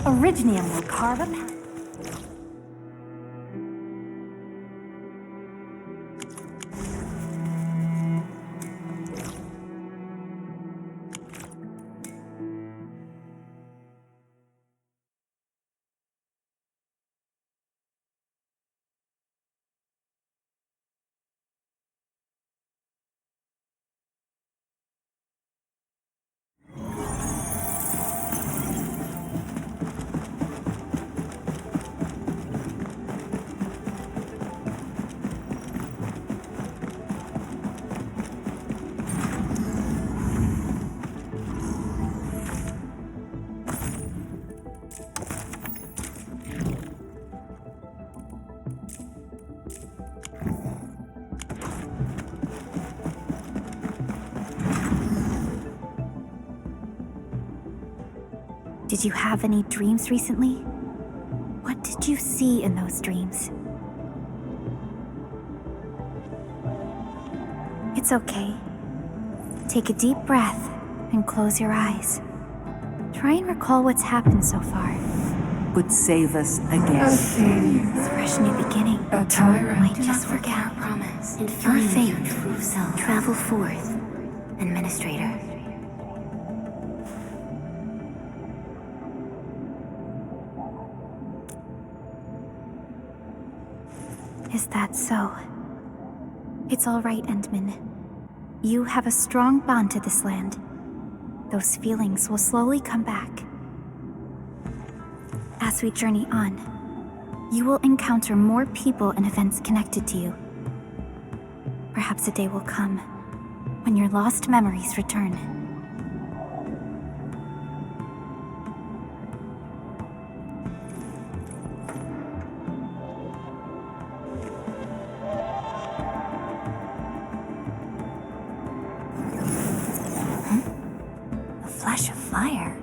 Originium will carve a path. Did you have any dreams recently? What did you see in those dreams? It's okay. Take a deep breath and close your eyes. Try and recall what's happened so far. Would save us again. It's a fresh new beginning. A tyrant. Might just forget our promise. And find your true self. Travel forth, Administrator. Is that so? It's all right, Endman. You have a strong bond to this land. Those feelings will slowly come back. As we journey on, you will encounter more people and events connected to you. Perhaps a day will come when your lost memories return. A flash of fire.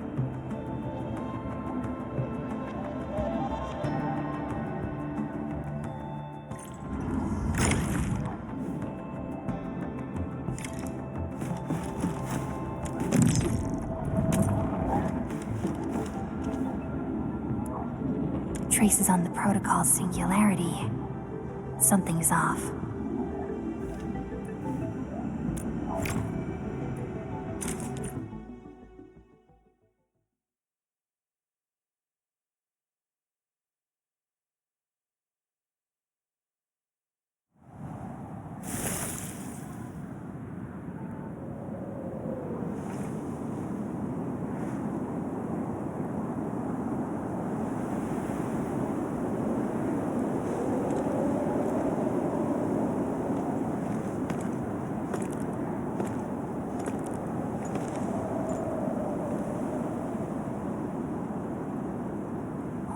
Traces on the protocol's singularity. Something's off.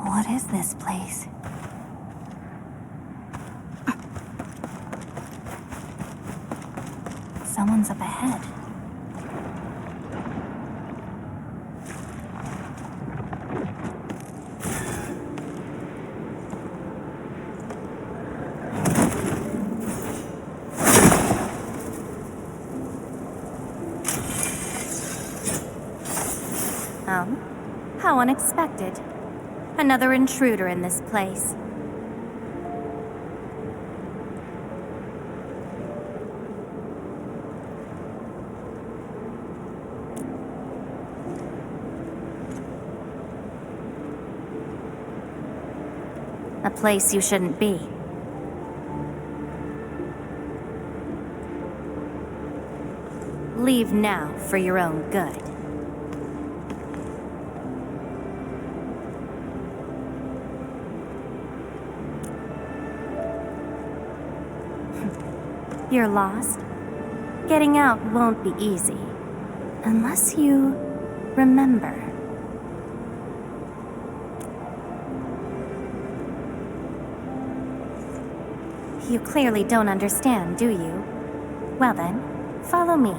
What is this place? Someone's up ahead. How unexpected. Another intruder in this place. A place you shouldn't be. Leave now for your own good. You're lost? Getting out won't be easy. Unless you remember. You clearly don't understand, do you? Well then, follow me.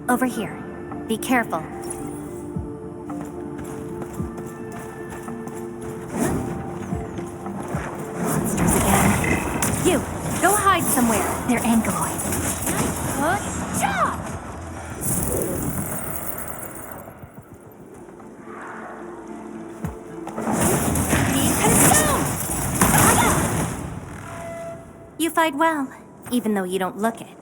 Over here. Be careful. You, go hide somewhere. They're ankyloid. Good job! Be consumed! You fight well, even though you don't look it.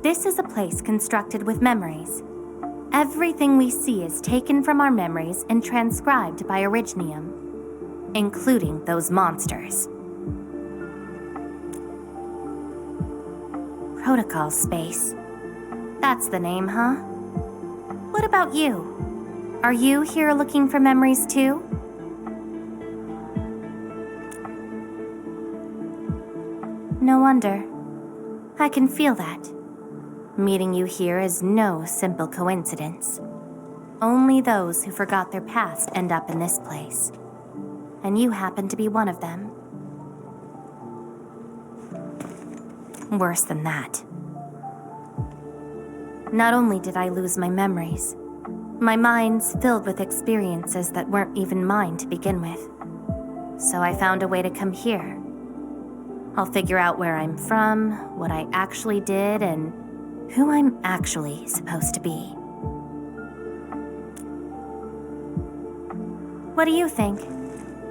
This is a place constructed with memories. Everything we see is taken from our memories and transcribed by Originium, including those monsters. Protocol space. That's the name, huh? What about you? Are you here looking for memories too? No wonder. I can feel that. Meeting you here is no simple coincidence. Only those who forgot their past end up in this place. And you happen to be one of them. Worse than that. Not only did I lose my memories, my mind's filled with experiences that weren't even mine to begin with. So I found a way to come here. I'll figure out where I'm from, what I actually did, and who I'm actually supposed to be. What do you think?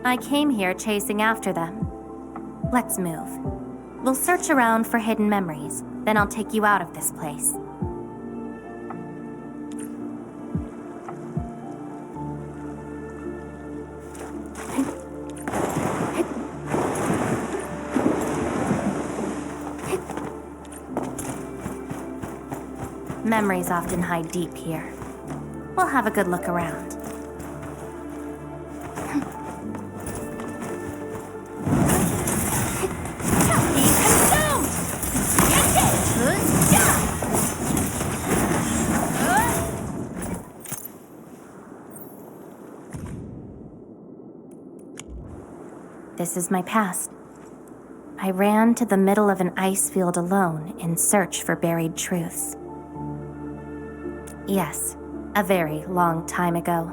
I came here chasing after them. Let's move. We'll search around for hidden memories, then I'll take you out of this place. Memories often hide deep here. We'll have a good look around. Be consumed! This is my past. I ran to the middle of an ice field alone in search for buried truths. Yes, a very long time ago.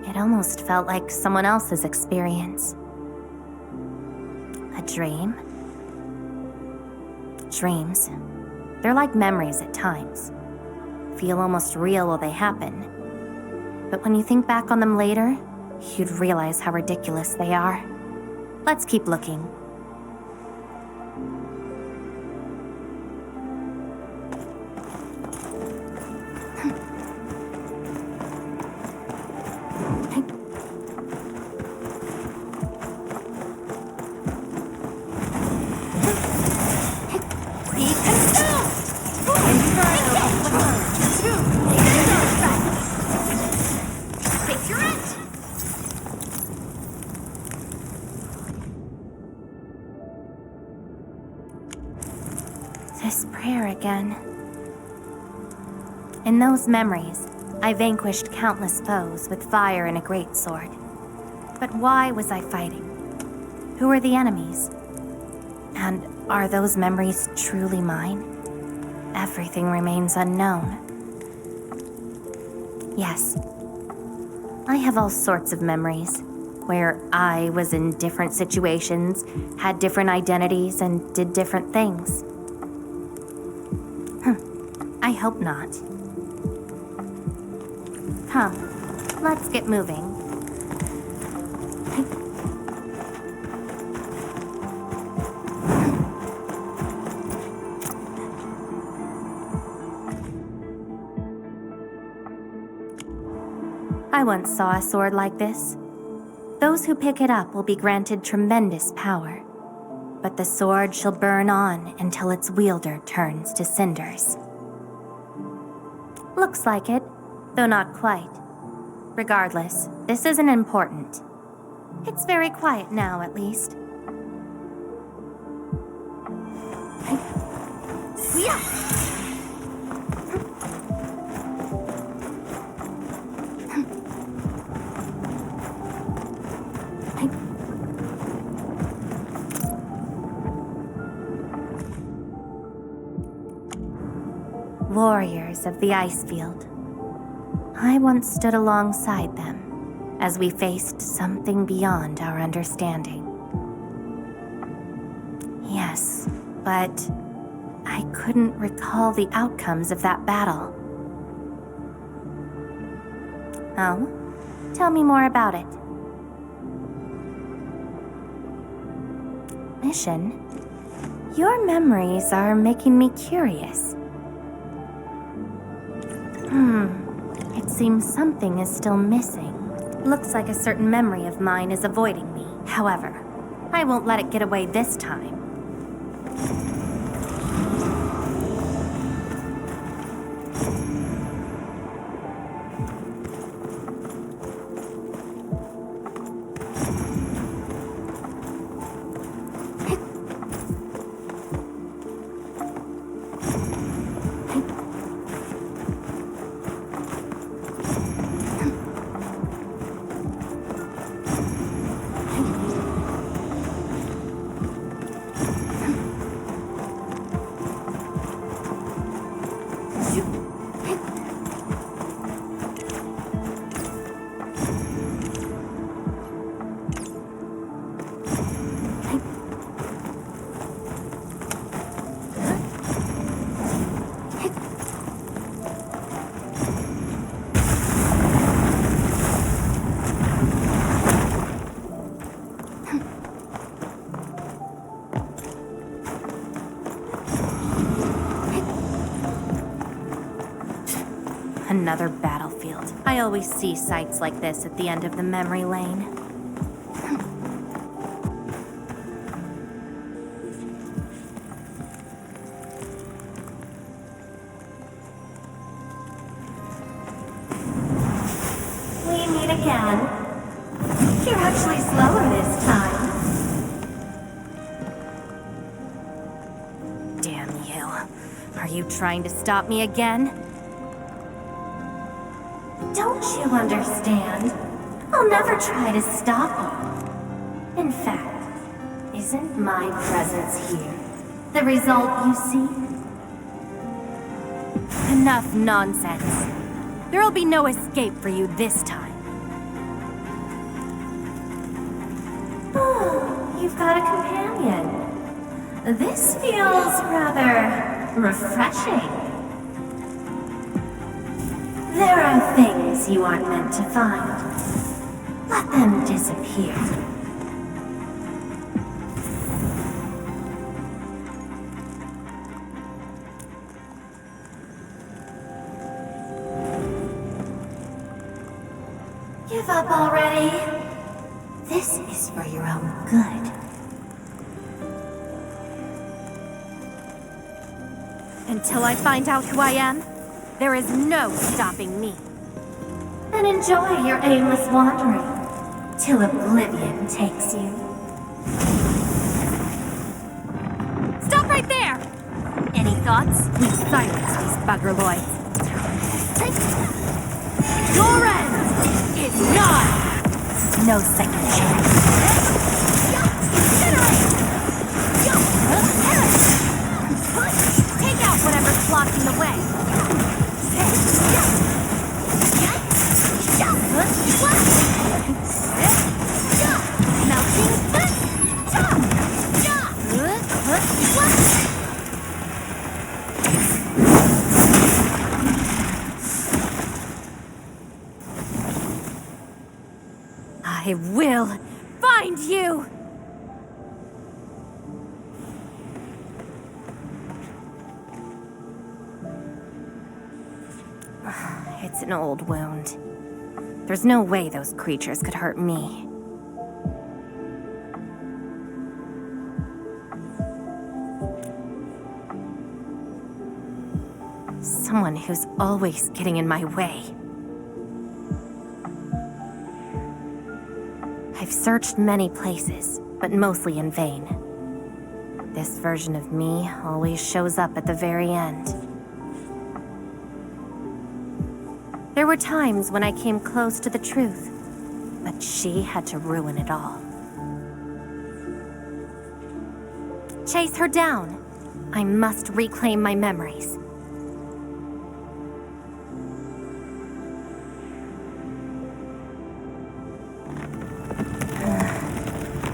It almost felt like someone else's experience. A dream? Dreams. They're like memories at times. Feel almost real while they happen. But when you think back on them later, you'd realize how ridiculous they are. Let's keep looking. This prayer again. In those memories, I vanquished countless foes with fire and a greatsword. But why was I fighting? Who are the enemies? And are those memories truly mine? Everything remains unknown. Yes, I have all sorts of memories, where I was in different situations, had different identities, and did different things. I hope not. Come, let's get moving. I once saw a sword like this. Those who pick it up will be granted tremendous power, but the sword shall burn on until its wielder turns to cinders. Looks like it, though not quite. Regardless, this isn't important. It's very quiet now, at least. Warriors of the ice field. I once stood alongside them as we faced something beyond our understanding. Yes, but I couldn't recall the outcomes of that battle. Oh? Tell me more about it. Mission? Your memories are making me curious. It seems something is still missing. Looks like a certain memory of mine is avoiding me. However, I won't let it get away this time. Another battlefield. I always see sights like this at the end of the memory lane. We meet again. You're actually slower this time. Damn you. Are you trying to stop me again? Don't you understand? I'll never try to stop you. In fact, isn't my presence here the result you seek? Enough nonsense. There'll be no escape for you this time. Oh, you've got a companion. This feels rather refreshing. There are things you aren't meant to find. Let them disappear. Give up already. This is for your own good. Until I find out who I am, there is no stopping me. And enjoy your aimless wandering, till oblivion takes you. Stop right there! Any thoughts? We silence these buggerloids. Your end is nigh! No second chance. Take out whatever's blocking the way. I will find you! It's an old wound. There's no way those creatures could hurt me. Someone who's always getting in my way. I've searched many places, but mostly in vain. This version of me always shows up at the very end. There were times when I came close to the truth, but she had to ruin it all. Chase her down. I must reclaim my memories.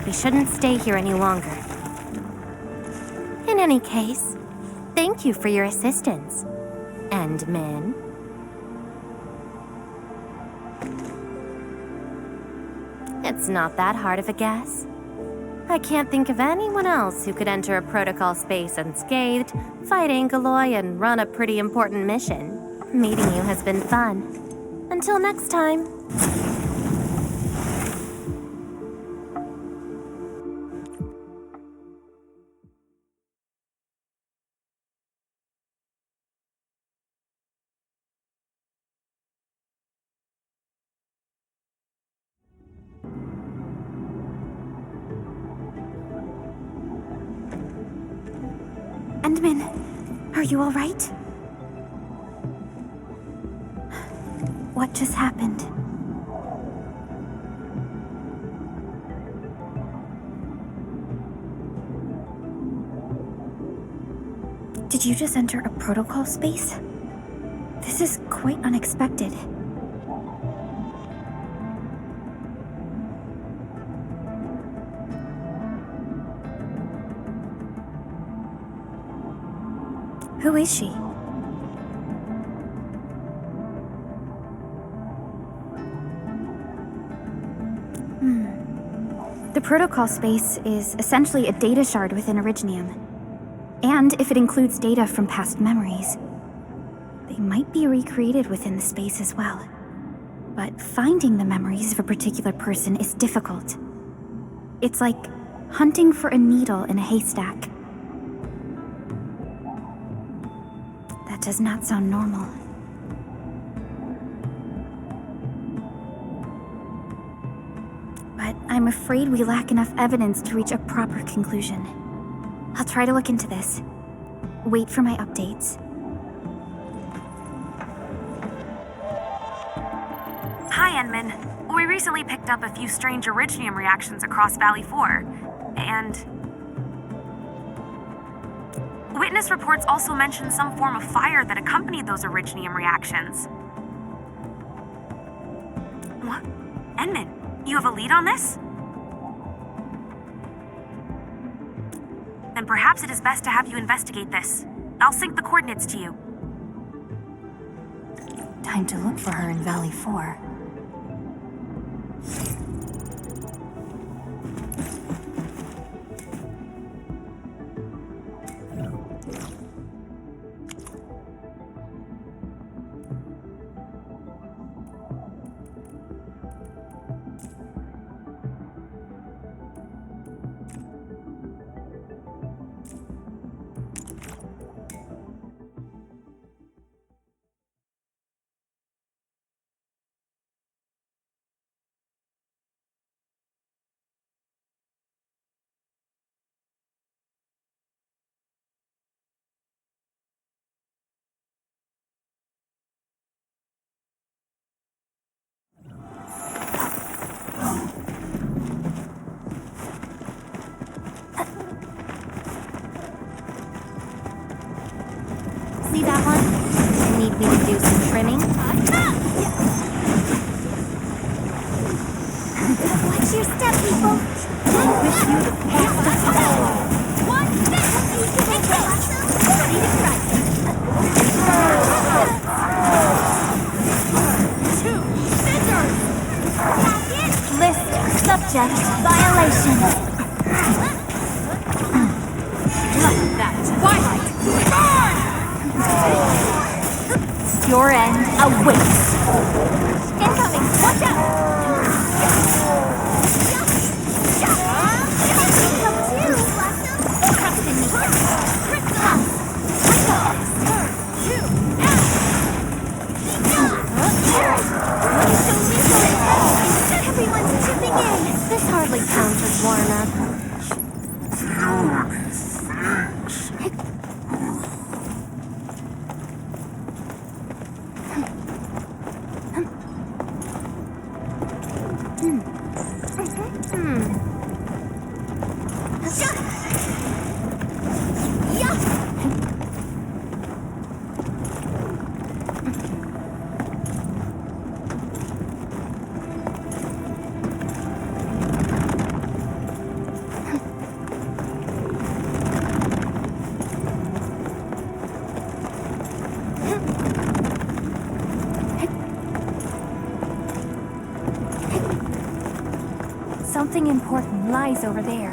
we shouldn't stay here any longer. In any case, thank you for your assistance, Endman. It's not that hard of a guess. I can't think of anyone else who could enter a protocol space unscathed, fight Angeloi, and run a pretty important mission. Meeting you has been fun. Until next time. Endman, are you all right? What just happened? Did you just enter a protocol space? This is quite unexpected. Who is she? The protocol space is essentially a data shard within Originium. And if it includes data from past memories, they might be recreated within the space as well. But finding the memories of a particular person is difficult. It's like hunting for a needle in a haystack. That does not sound normal. But I'm afraid we lack enough evidence to reach a proper conclusion. I'll try to look into this. Wait for my updates. Hi, Enman. We recently picked up a few strange Originium reactions across Valley 4, and witness reports also mention some form of fire that accompanied those Originium reactions. What? Enman, you have a lead on this? Then perhaps it is best to have you investigate this. I'll sync the coordinates to you. Time to look for her in Valley 4. See that one? Need me to do some trimming? Watch your step, people! I wish you the best of luck! One step! Ready to strike! Two scissors! List subject violation. That twilight! Your end awaits. Incoming! Watch out! Trust in me. Everyone's chipping in. This hardly counts as warm-up. Something important lies over there.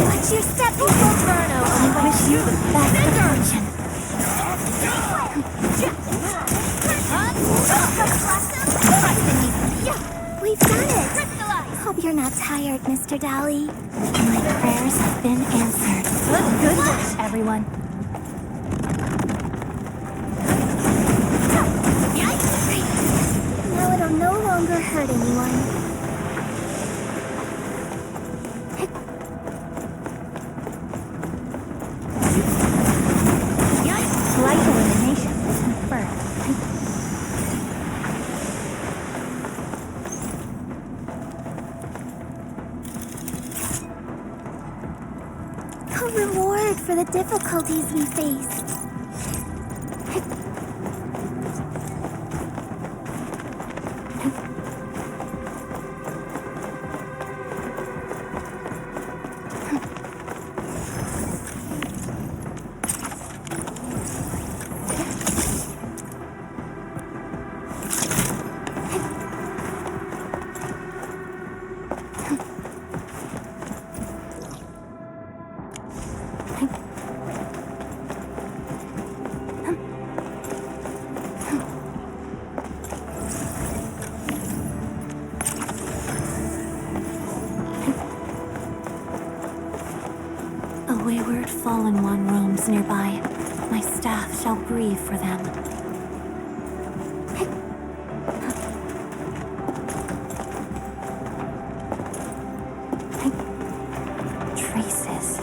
Watch your step, Inferno! I wish you the best of fortune. We've done it! Hope you're not tired, Mr. Dolly. My prayers have been answered. Good wish, everyone. Now it'll no longer hurt anyone. Slight elimination is confirmed. A reward for the difficulties we faced. A wayward fallen one roams nearby. My staff shall grieve for them. Traces.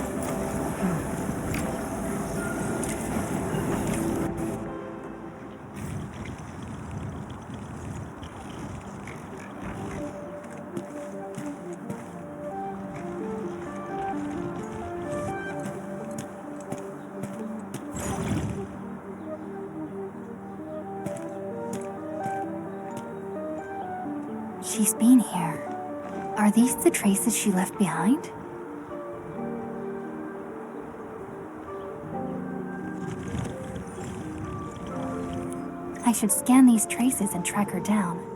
She's been here. Are these the traces she left behind? I should scan these traces and track her down.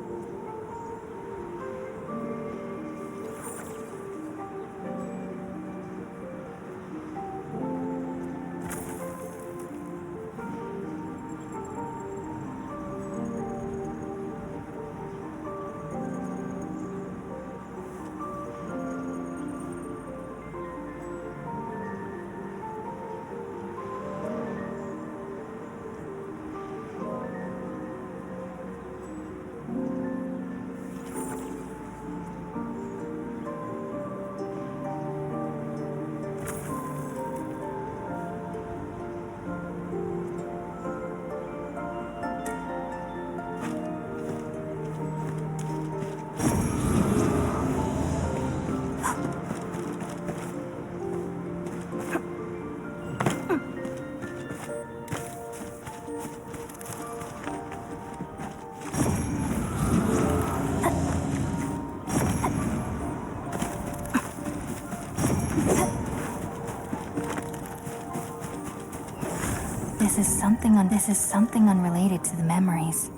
This is something unrelated to the memories.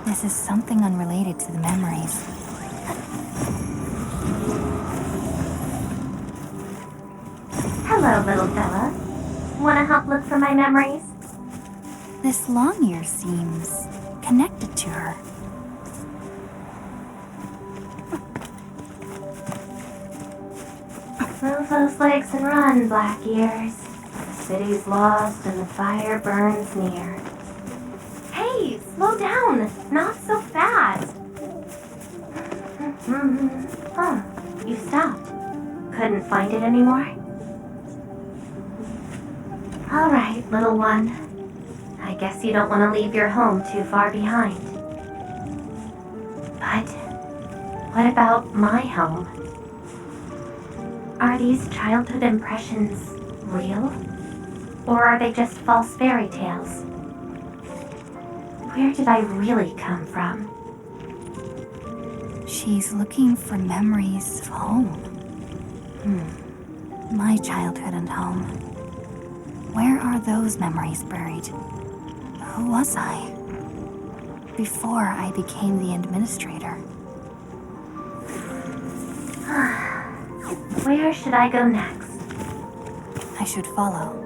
This is something unrelated to the memories. Hello, little fella. Wanna help look for my memories? This long ear seems connected to her. Move those legs and run, Black Ears. The city's lost and the fire burns near. Hey, slow down! Not so fast! Oh, you stopped. Couldn't find it anymore? Alright, little one. I guess you don't want to leave your home too far behind. But what about my home? Are these childhood impressions real? Or are they just false fairy tales? Where did I really come from? She's looking for memories of home. My childhood and home. Where are those memories buried? Who was I? Before I became the administrator. Where should I go next? I should follow.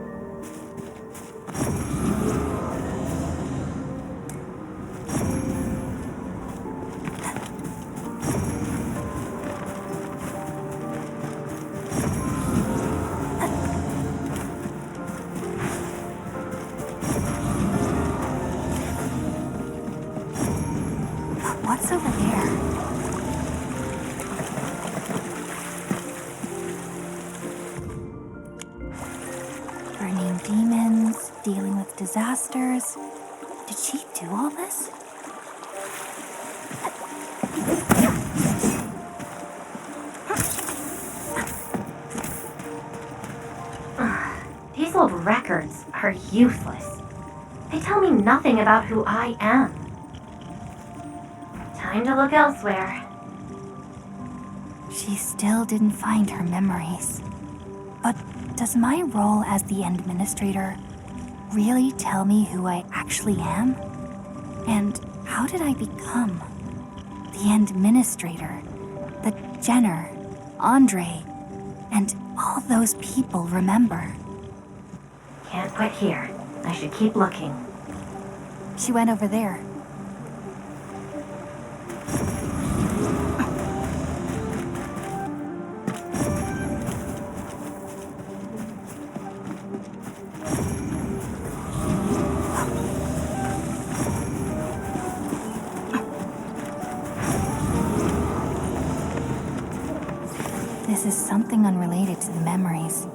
What's over there? Burning demons, dealing with disasters. Did she do all this? These old records are useless. They tell me nothing about who I am. Time to look elsewhere. She still didn't find her memories. But does my role as the administrator really tell me who I actually am? And how did I become the administrator that Jenner, Andre, and all those people remember? Can't quit here. I should keep looking. She went over there. This is something unrelated to the memories.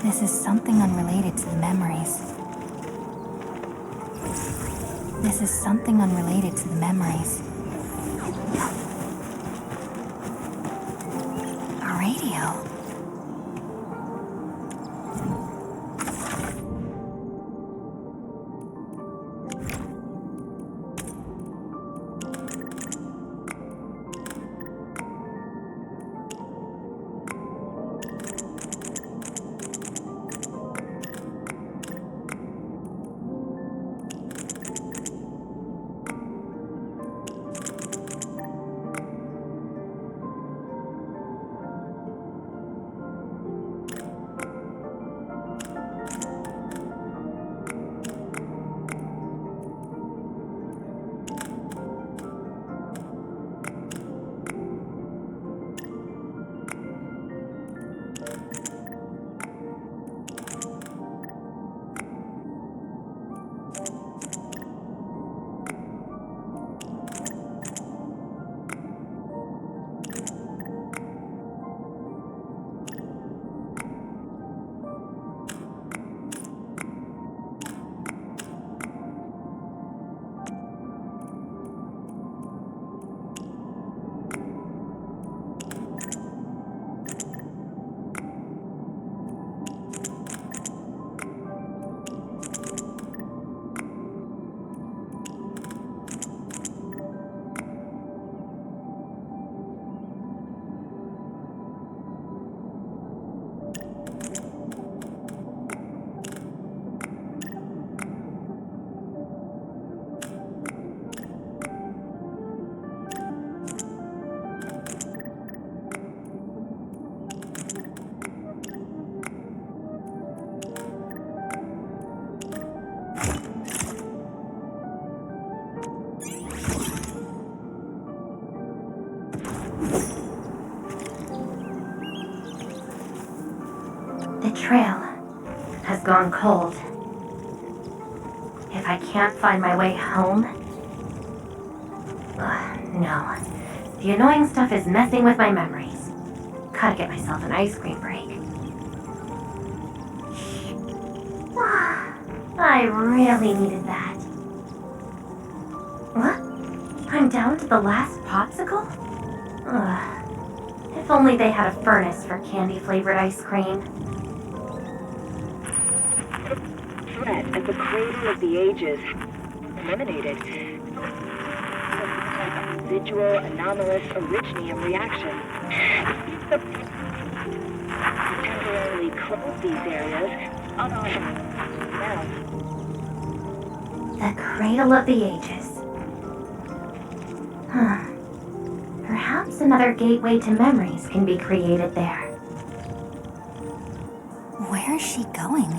This is something unrelated to the memories. This is something unrelated to the memories. A radio. The trail has gone cold. If I can't find my way home... no. The annoying stuff is messing with my memories. Gotta get myself an ice cream break. I really needed that. What? I'm down to the last popsicle? If only they had a furnace for candy-flavored ice cream. Threat at the cradle of the ages eliminated. Residual anomalous originium reaction. temporarily closed these areas, otherwise, The Cradle of the Ages. Huh. Perhaps another gateway to memories can be created there. Where is she going?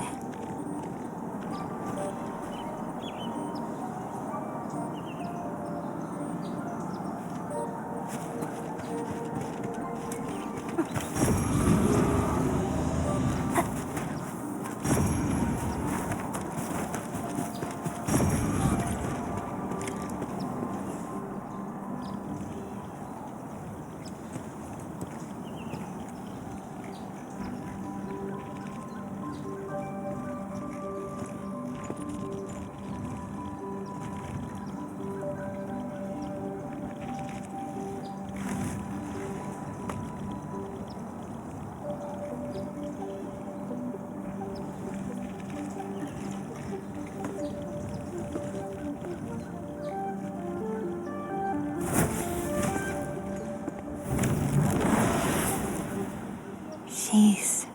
She's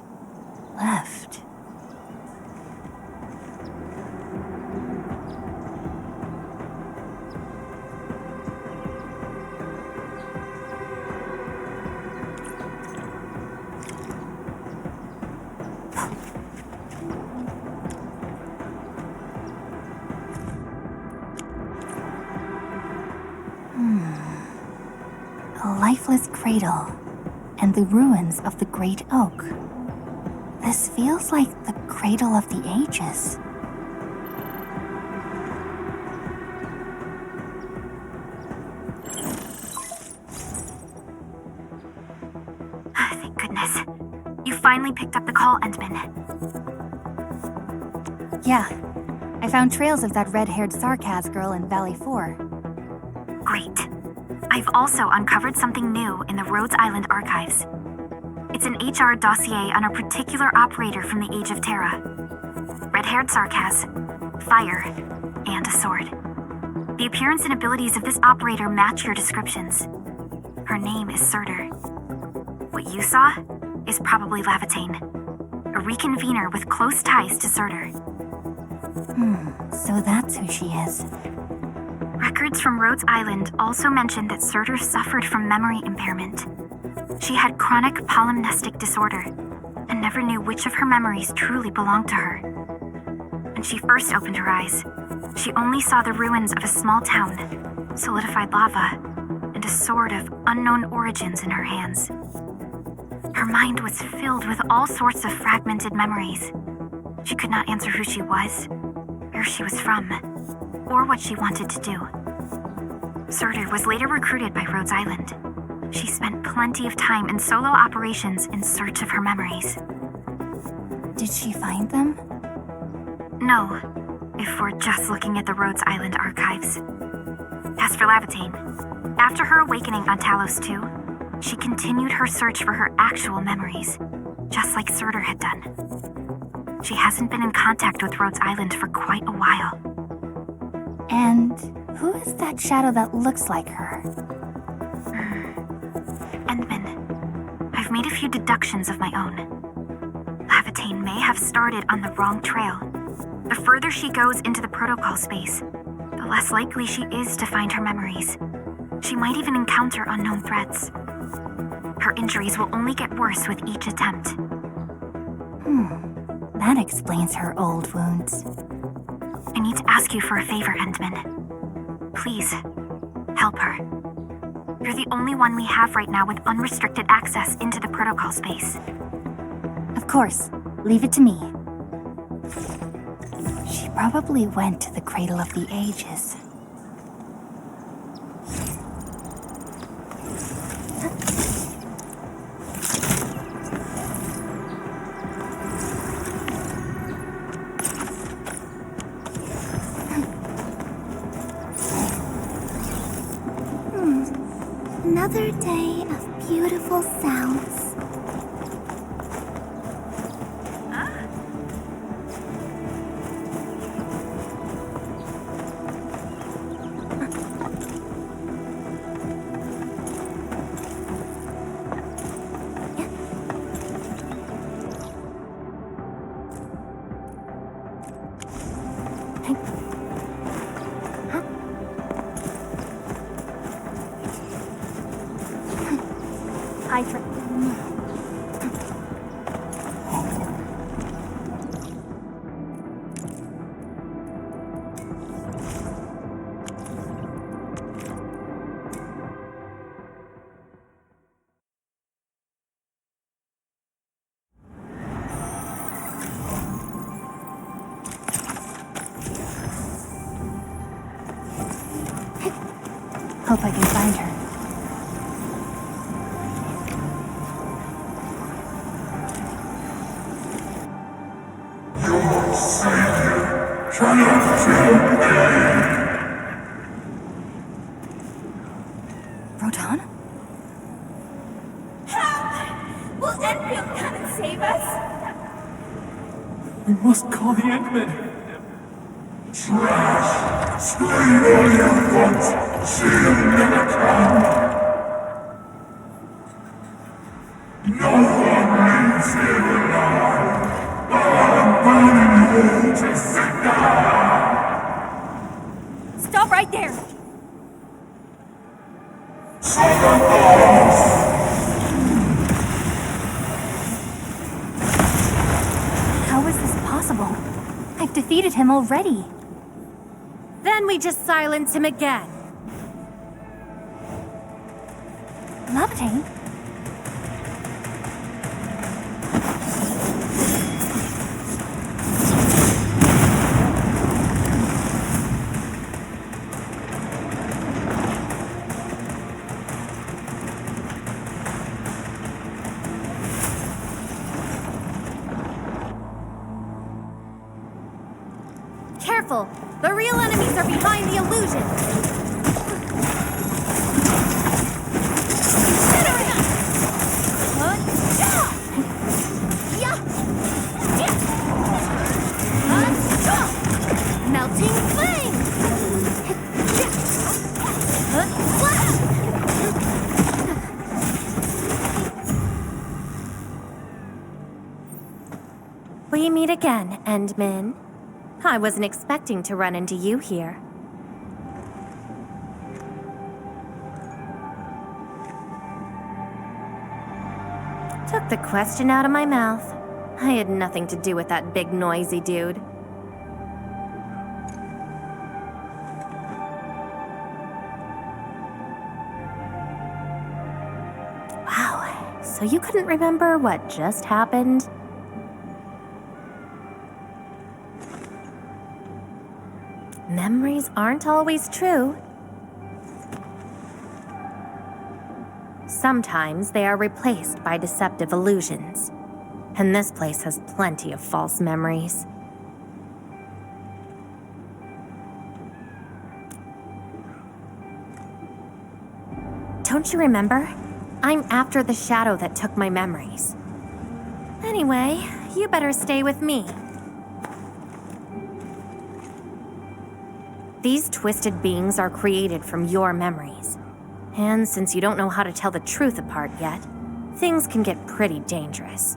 left. A lifeless cradle and the ruins of the Great Oak. This feels like the Cradle of the Ages. Thank goodness. You finally picked up the call, Endman. Yeah, I found trails of that red-haired Sarkaz girl in Valley 4. Great. I've also uncovered something new in the Rhodes Island archives. It's an HR dossier on a particular operator from the Age of Terra. Red-haired Sarkaz, fire, and a sword. The appearance and abilities of this operator match your descriptions. Her name is Surtur. What you saw is probably Lavitane, a reconvener with close ties to Surtur. So that's who she is. Records from Rhodes Island also mention that Surtur suffered from memory impairment. She had chronic polymnestic disorder and never knew which of her memories truly belonged to her. When she first opened her eyes, she only saw the ruins of a small town, solidified lava, and a sword of unknown origins in her hands. Her mind was filled with all sorts of fragmented memories. She could not answer who she was, where she was from, or what she wanted to do. Surtur was later recruited by Rhodes Island. She spent plenty of time in solo operations in search of her memories. Did she find them? No, if we're just looking at the Rhodes Island archives. As for Lavitane, after her awakening on Talos 2, she continued her search for her actual memories, just like Surtur had done. She hasn't been in contact with Rhodes Island for quite a while. And who is that shadow that looks like her? Endman, I've made a few deductions of my own. Lavitane may have started on the wrong trail. The further she goes into the protocol space, the less likely she is to find her memories. She might even encounter unknown threats. Her injuries will only get worse with each attempt. That explains her old wounds. I need to ask you for a favor, Endman. Please, help her. You're the only one we have right now with unrestricted access into the protocol space. Of course, leave it to me. She probably went to the Cradle of the Ages. Another day of beautiful sounds. Hope I can find her. Your savior cannot feel pain. Rodan? Will Enfield come and save us? We must call the Endmen. Trash! Scream all you want! She'll never come! No one leaves here alive! I'm burning you to cinder! Stop right there! How is this possible? I've defeated him already. Then we just silence him again. Levitate? Careful! The real enemies are behind the illusion! Melting flame! We meet again, Endmin. I wasn't expecting to run into you here. Took the question out of my mouth. I had nothing to do with that big noisy dude. Wow, so you couldn't remember what just happened? Memories aren't always true. Sometimes they are replaced by deceptive illusions. And this place has plenty of false memories. Don't you remember? I'm after the shadow that took my memories. Anyway, you better stay with me. These twisted beings are created from your memories. And since you don't know how to tell the truth apart yet, things can get pretty dangerous.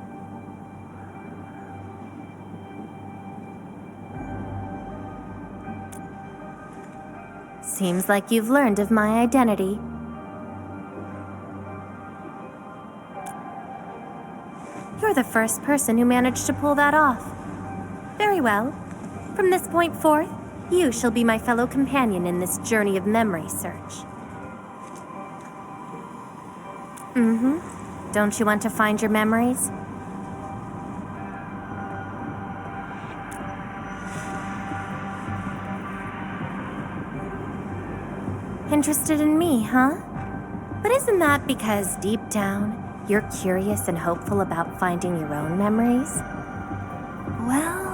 Seems like you've learned of my identity. You're the first person who managed to pull that off. Very well. From this point forth, you shall be my fellow companion in this journey of memory search. Don't you want to find your memories? Interested in me, huh? But isn't that because deep down, you're curious and hopeful about finding your own memories? Well...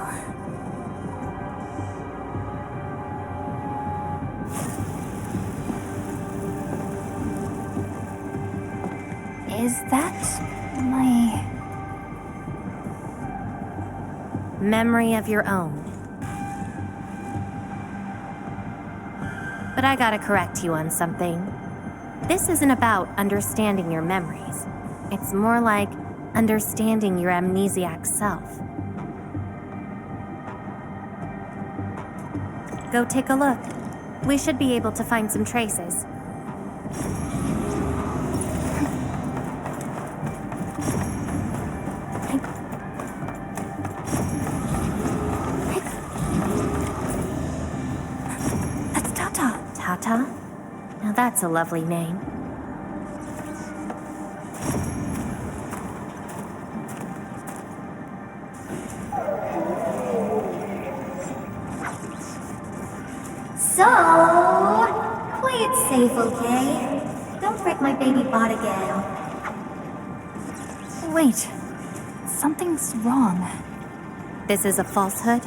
Is that my... Memory of your own. But I gotta correct you on something. This isn't about understanding your memories. It's more like understanding your amnesiac self. Go take a look. We should be able to find some traces. That's Tata. Tata? Now that's a lovely name. So, play it safe, okay? Don't break my baby bot again. Wait. Something's wrong. This is a falsehood?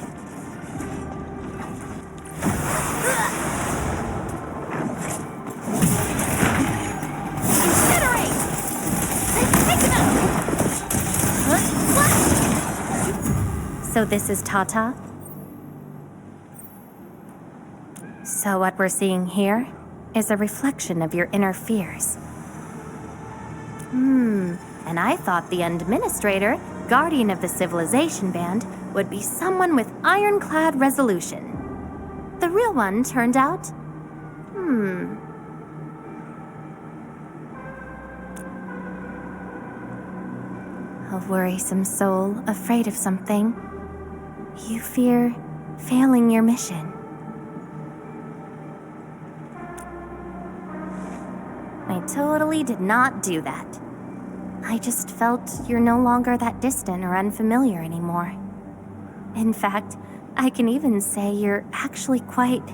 So this is Tata? So what we're seeing here is a reflection of your inner fears. And I thought the administrator, guardian of the civilization band, would be someone with ironclad resolution. The real one turned out... A worrisome soul, afraid of something. You fear failing your mission. I totally did not do that. I just felt you're no longer that distant or unfamiliar anymore. In fact, I can even say you're actually quite...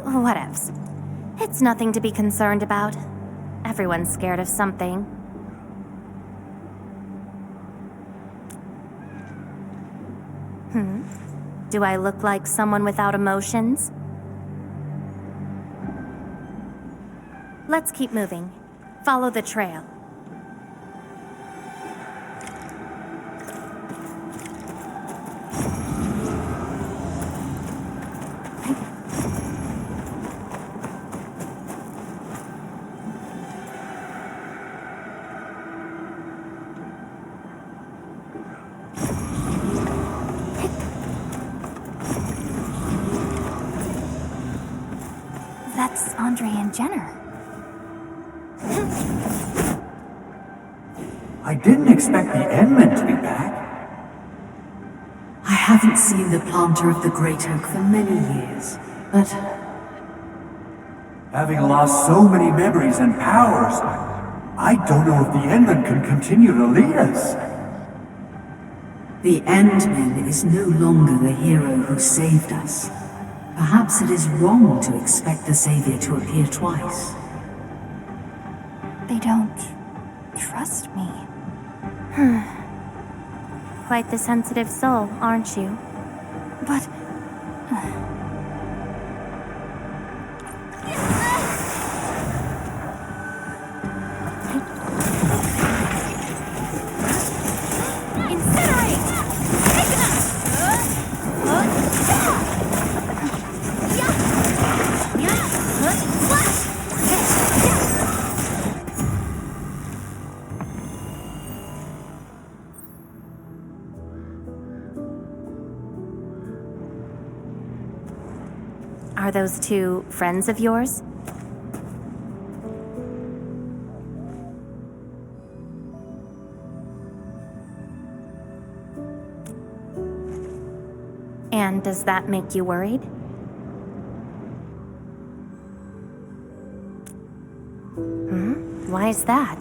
whatevs. It's nothing to be concerned about. Everyone's scared of something. Do I look like someone without emotions? Let's keep moving. Follow the trail. That's Andre and Jenner. I didn't expect the Endmen to be back. I haven't seen the planter of the Great Oak for many years, but Having lost so many memories and powers, I don't know if the Endmen can continue to lead us. the Endman is no longer the hero who saved us. Perhaps it is wrong to expect the Savior to appear twice. They don't trust me. Quite the sensitive soul, aren't you? But Are those two friends of yours? And does that make you worried? Why is that?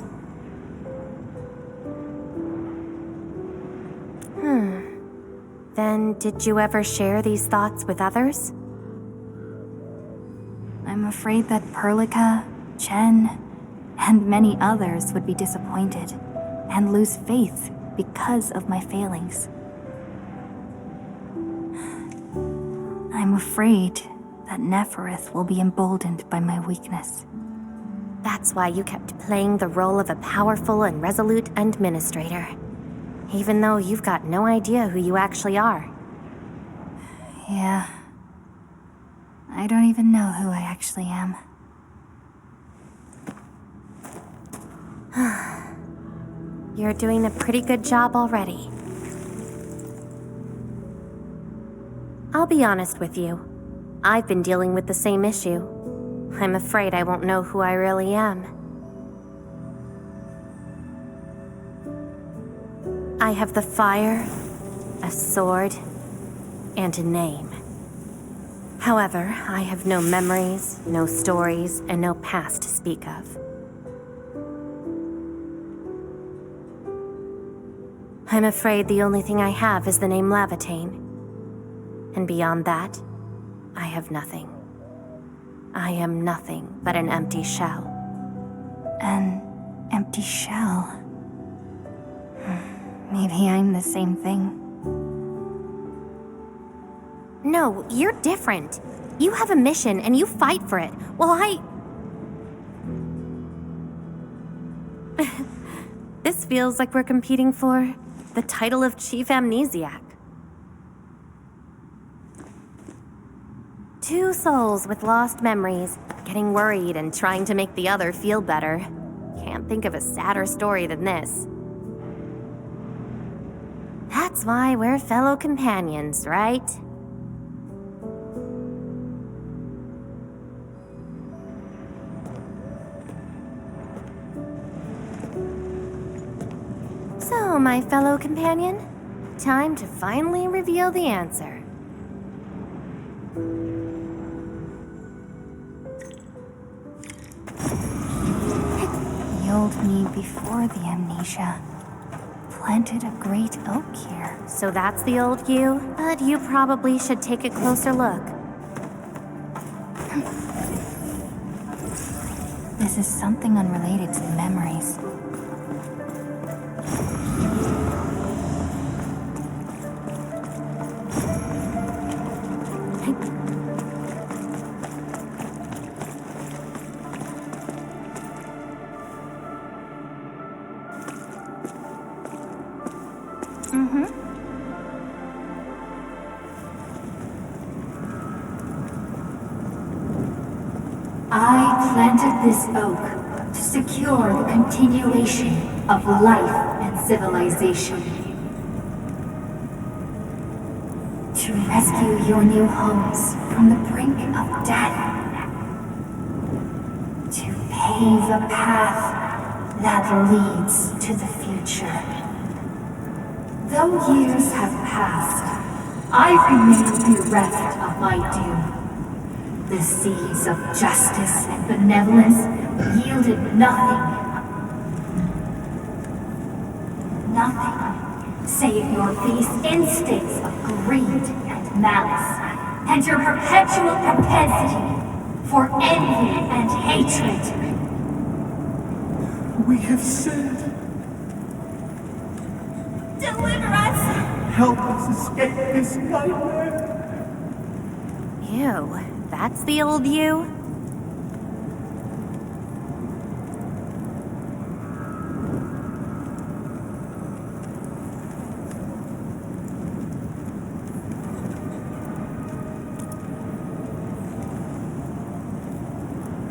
Then did you ever share these thoughts with others? I'm afraid that Perlica, Chen, and many others would be disappointed and lose faith because of my failings. I'm afraid that Neferith will be emboldened by my weakness. That's why you kept playing the role of a powerful and resolute administrator, even though you've got no idea who you actually are. Yeah. I don't even know who I actually am. You're doing a pretty good job already. I'll be honest with you. I've been dealing with the same issue. I'm afraid I won't know who I really am. I have the fire, a sword, and a name. However, I have no memories, no stories, and no past to speak of. I'm afraid the only thing I have is the name Lavitane. And beyond that, I have nothing. I am nothing but an empty shell. An empty shell. Maybe I'm the same thing. No, you're different. You have a mission and you fight for it, while This feels like we're competing for the title of Chief Amnesiac. Two souls with lost memories, getting worried and trying to make the other feel better. Can't think of a sadder story than this. That's why we're fellow companions, right? So, my fellow companion, time to finally reveal the answer. The old me before the amnesia planted a great oak here. So that's the old you? But you probably should take a closer look. This is something unrelated to the memories. I planted this oak to secure the continuation of life and civilization. To rescue your new homes from the brink of death. To pave a path that leads to the future. Though years have passed, I remain bereft of my due. The seeds of justice and benevolence yielded nothing. Nothing, save your base instincts of greed and malice, and your perpetual propensity for envy and hatred. We have sinned. Deliver us! Help us escape this nightmare. Ew, that's the old you?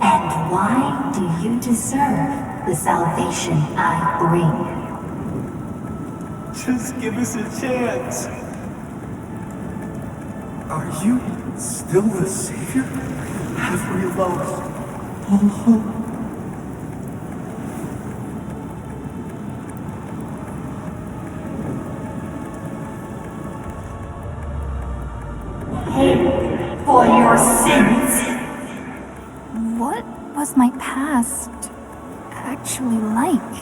And why do you deserve the salvation I bring? Just give us a chance. Are you still the savior? Have we lost all hope? Pay for your sins! What was my past actually like?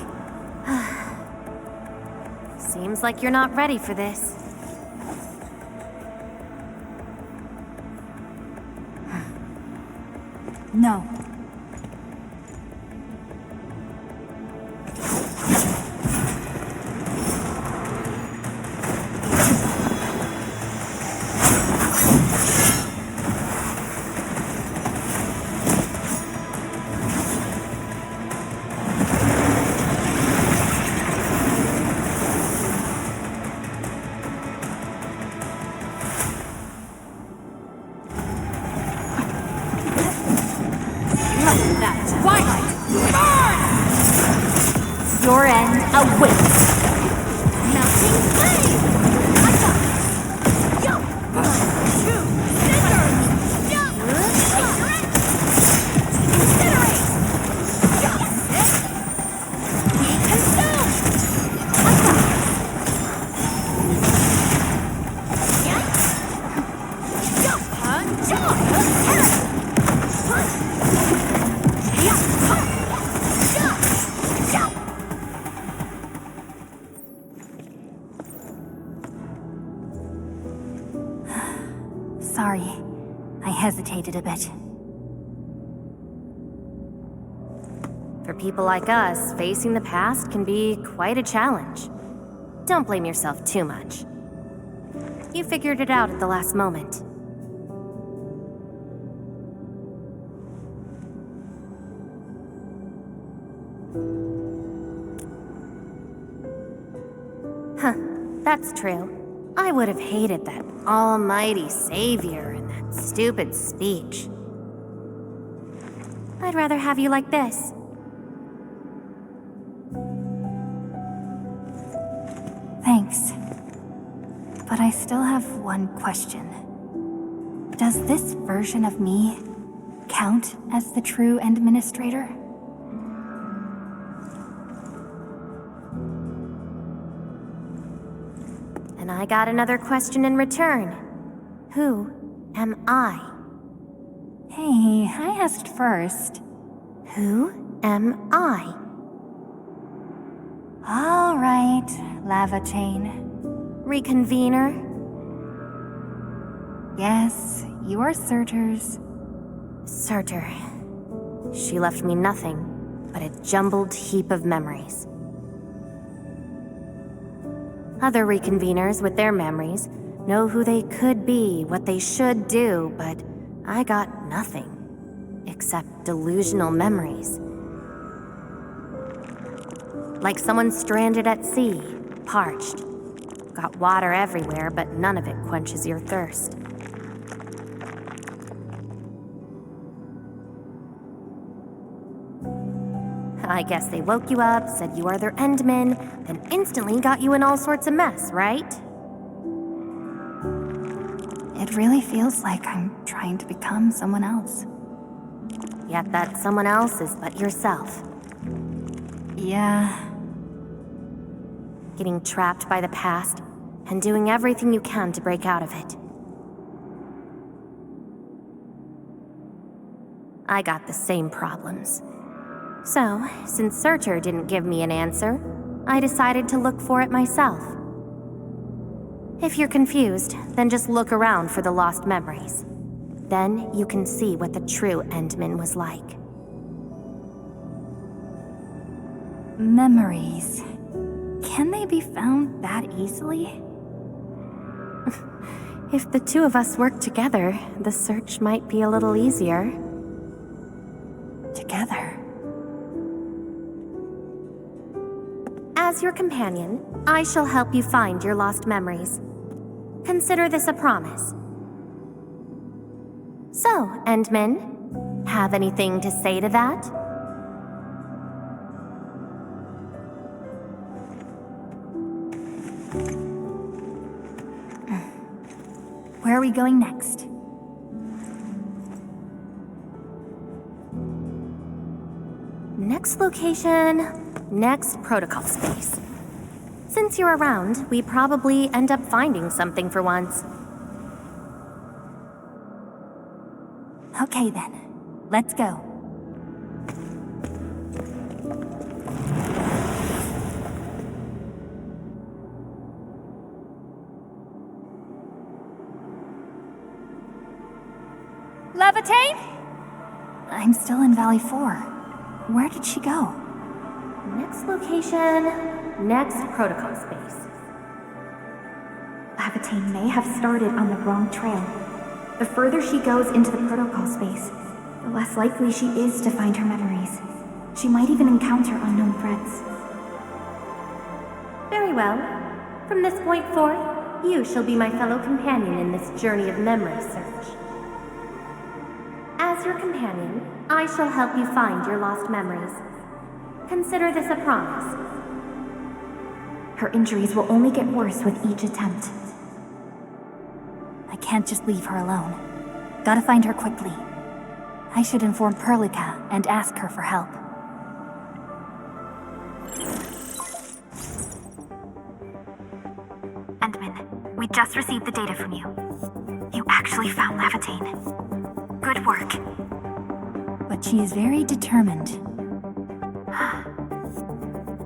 Seems like you're not ready for this. No. Your end awaits. Melting flame! I got this. Yo! 1, 2, scissors! Yo! sorry. I hesitated a bit. For people like us, facing the past can be quite a challenge. Don't blame yourself too much. You figured it out at the last moment. Huh, that's true. I would have hated that almighty savior and that stupid speech. I'd rather have you like this. Thanks. But I still have one question. Does this version of me count as the true administrator? And I got another question in return. Who am I? Hey, I asked first. Who am I? All right, Lava Chain. Reconvener? Yes, you're Surtur's. Surtur. She left me nothing but a jumbled heap of memories. Other reconveners with their memories know who they could be, what they should do, but I got nothing except delusional memories. Like someone stranded at sea, parched. Got water everywhere, but none of it quenches your thirst. I guess they woke you up, said you are their endman, then instantly got you in all sorts of mess, right? It really feels like I'm trying to become someone else. Yet that someone else is but yourself. Yeah. Getting trapped by the past and doing everything you can to break out of it. I got the same problems. So, since Surtur didn't give me an answer, I decided to look for it myself. If you're confused, then just look around for the lost memories. Then you can see what the true Endman was like. Memories. Can they be found that easily? If the two of us work together, the search might be a little easier. Together? As your companion, I shall help you find your lost memories. Consider this a promise. So, Endman, have anything to say to that? Where are we going next? Next location, next protocol space. Since you're around, we probably end up finding something for once. Okay then, let's go. Levitate? I'm still in Valley 4. Where did she go? Next location, next protocol space. Levitate may have started on the wrong trail. The further she goes into the protocol space, the less likely she is to find her memories. She might even encounter unknown threats. Very well. From this point forth, you shall be my fellow companion in this journey of memory search. As your companion, I shall help you find your lost memories. Consider this a promise. Her injuries will only get worse with each attempt. I can't just leave her alone. Gotta find her quickly. I should inform Perlica and ask her for help. Endman, we just received the data from you. You actually found Levitate. Good work. But she is very determined.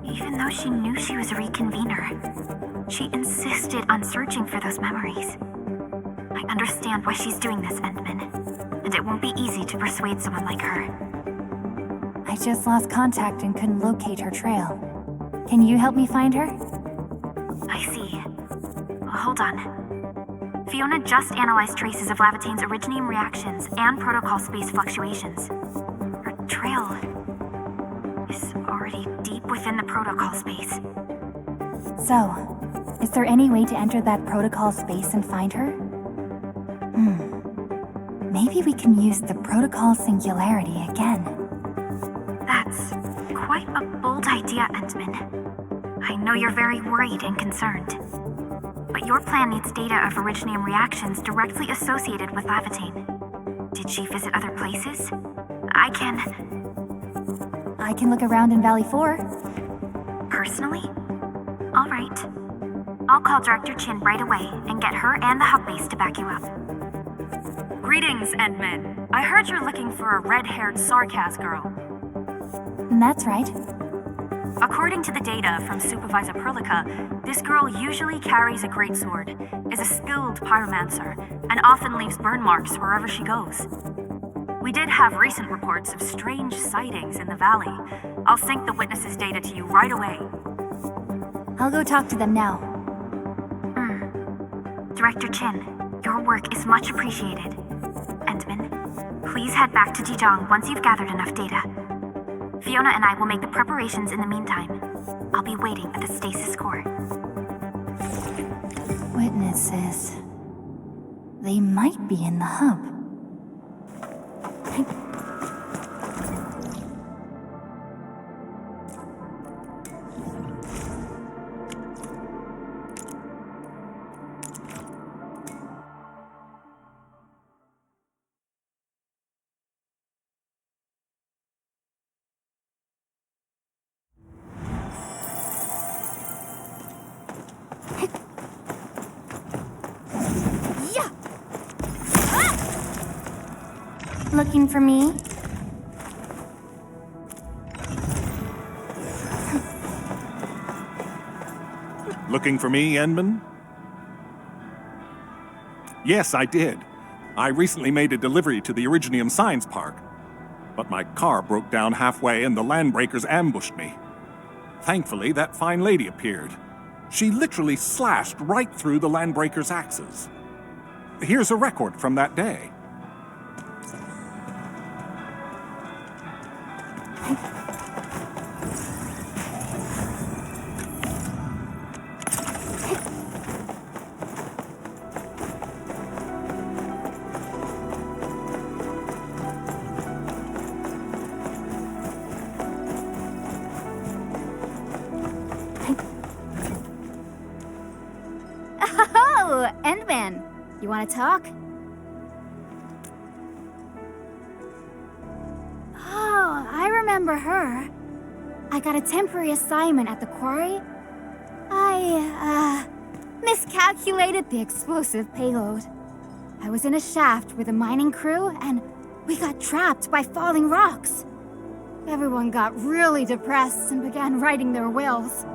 Even though she knew she was a reconvener, she insisted on searching for those memories. I understand why she's doing this, Endman, and it won't be easy to persuade someone like her. I just lost contact and couldn't locate her trail. Can you help me find her? I see. Hold on. Fiona just analyzed traces of Lavatane's originium reactions and protocol space fluctuations. Her trail is already deep within the protocol space. So, is there any way to enter that protocol space and find her? Maybe we can use the protocol singularity again. That's quite a bold idea, Endman. I know you're very worried and concerned. But your plan needs data of originium reactions directly associated with Lavatane. Did she visit other places? I can look around in Valley 4. Personally? All right. I'll call Director Chin right away and get her and the hub base to back you up. Greetings, Endman. I heard you're looking for a red-haired Sarkaz girl. That's right. According to the data from Supervisor Perlica, this girl usually carries a greatsword, is a skilled pyromancer, and often leaves burn marks wherever she goes. We did have recent reports of strange sightings in the valley. I'll sync the witnesses' data to you right away. I'll go talk to them now. Director Chin, your work is much appreciated. Endman, please head back to Dijong once you've gathered enough data. Fiona and I will make the preparations in the meantime. I'll be waiting at the stasis core. Witnesses. They might be in the hub. Looking for me? Looking for me, Endman? Yes, I did. I recently made a delivery to the Originium Science Park. But my car broke down halfway and the landbreakers ambushed me. Thankfully, that fine lady appeared. She literally slashed right through the landbreakers' axes. Here's a record from that day. Oh, Endman. You want to talk? Oh, I remember her. I got a temporary assignment at the quarry. I, miscalculated the explosive payload. I was in a shaft with a mining crew, and we got trapped by falling rocks. Everyone got really depressed and began writing their wills.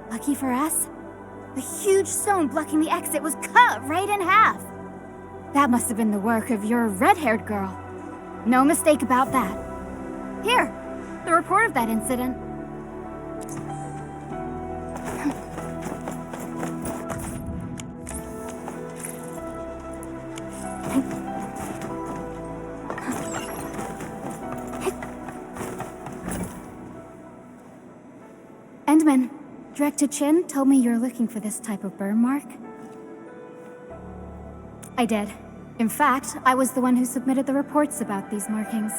Lucky for us, the huge stone blocking the exit was cut right in half. That must have been the work of your red-haired girl. No mistake about that. Here, the report of that incident. Endman, Director Chin told me you're looking for this type of burn mark. I did. In fact, I was the one who submitted the reports about these markings.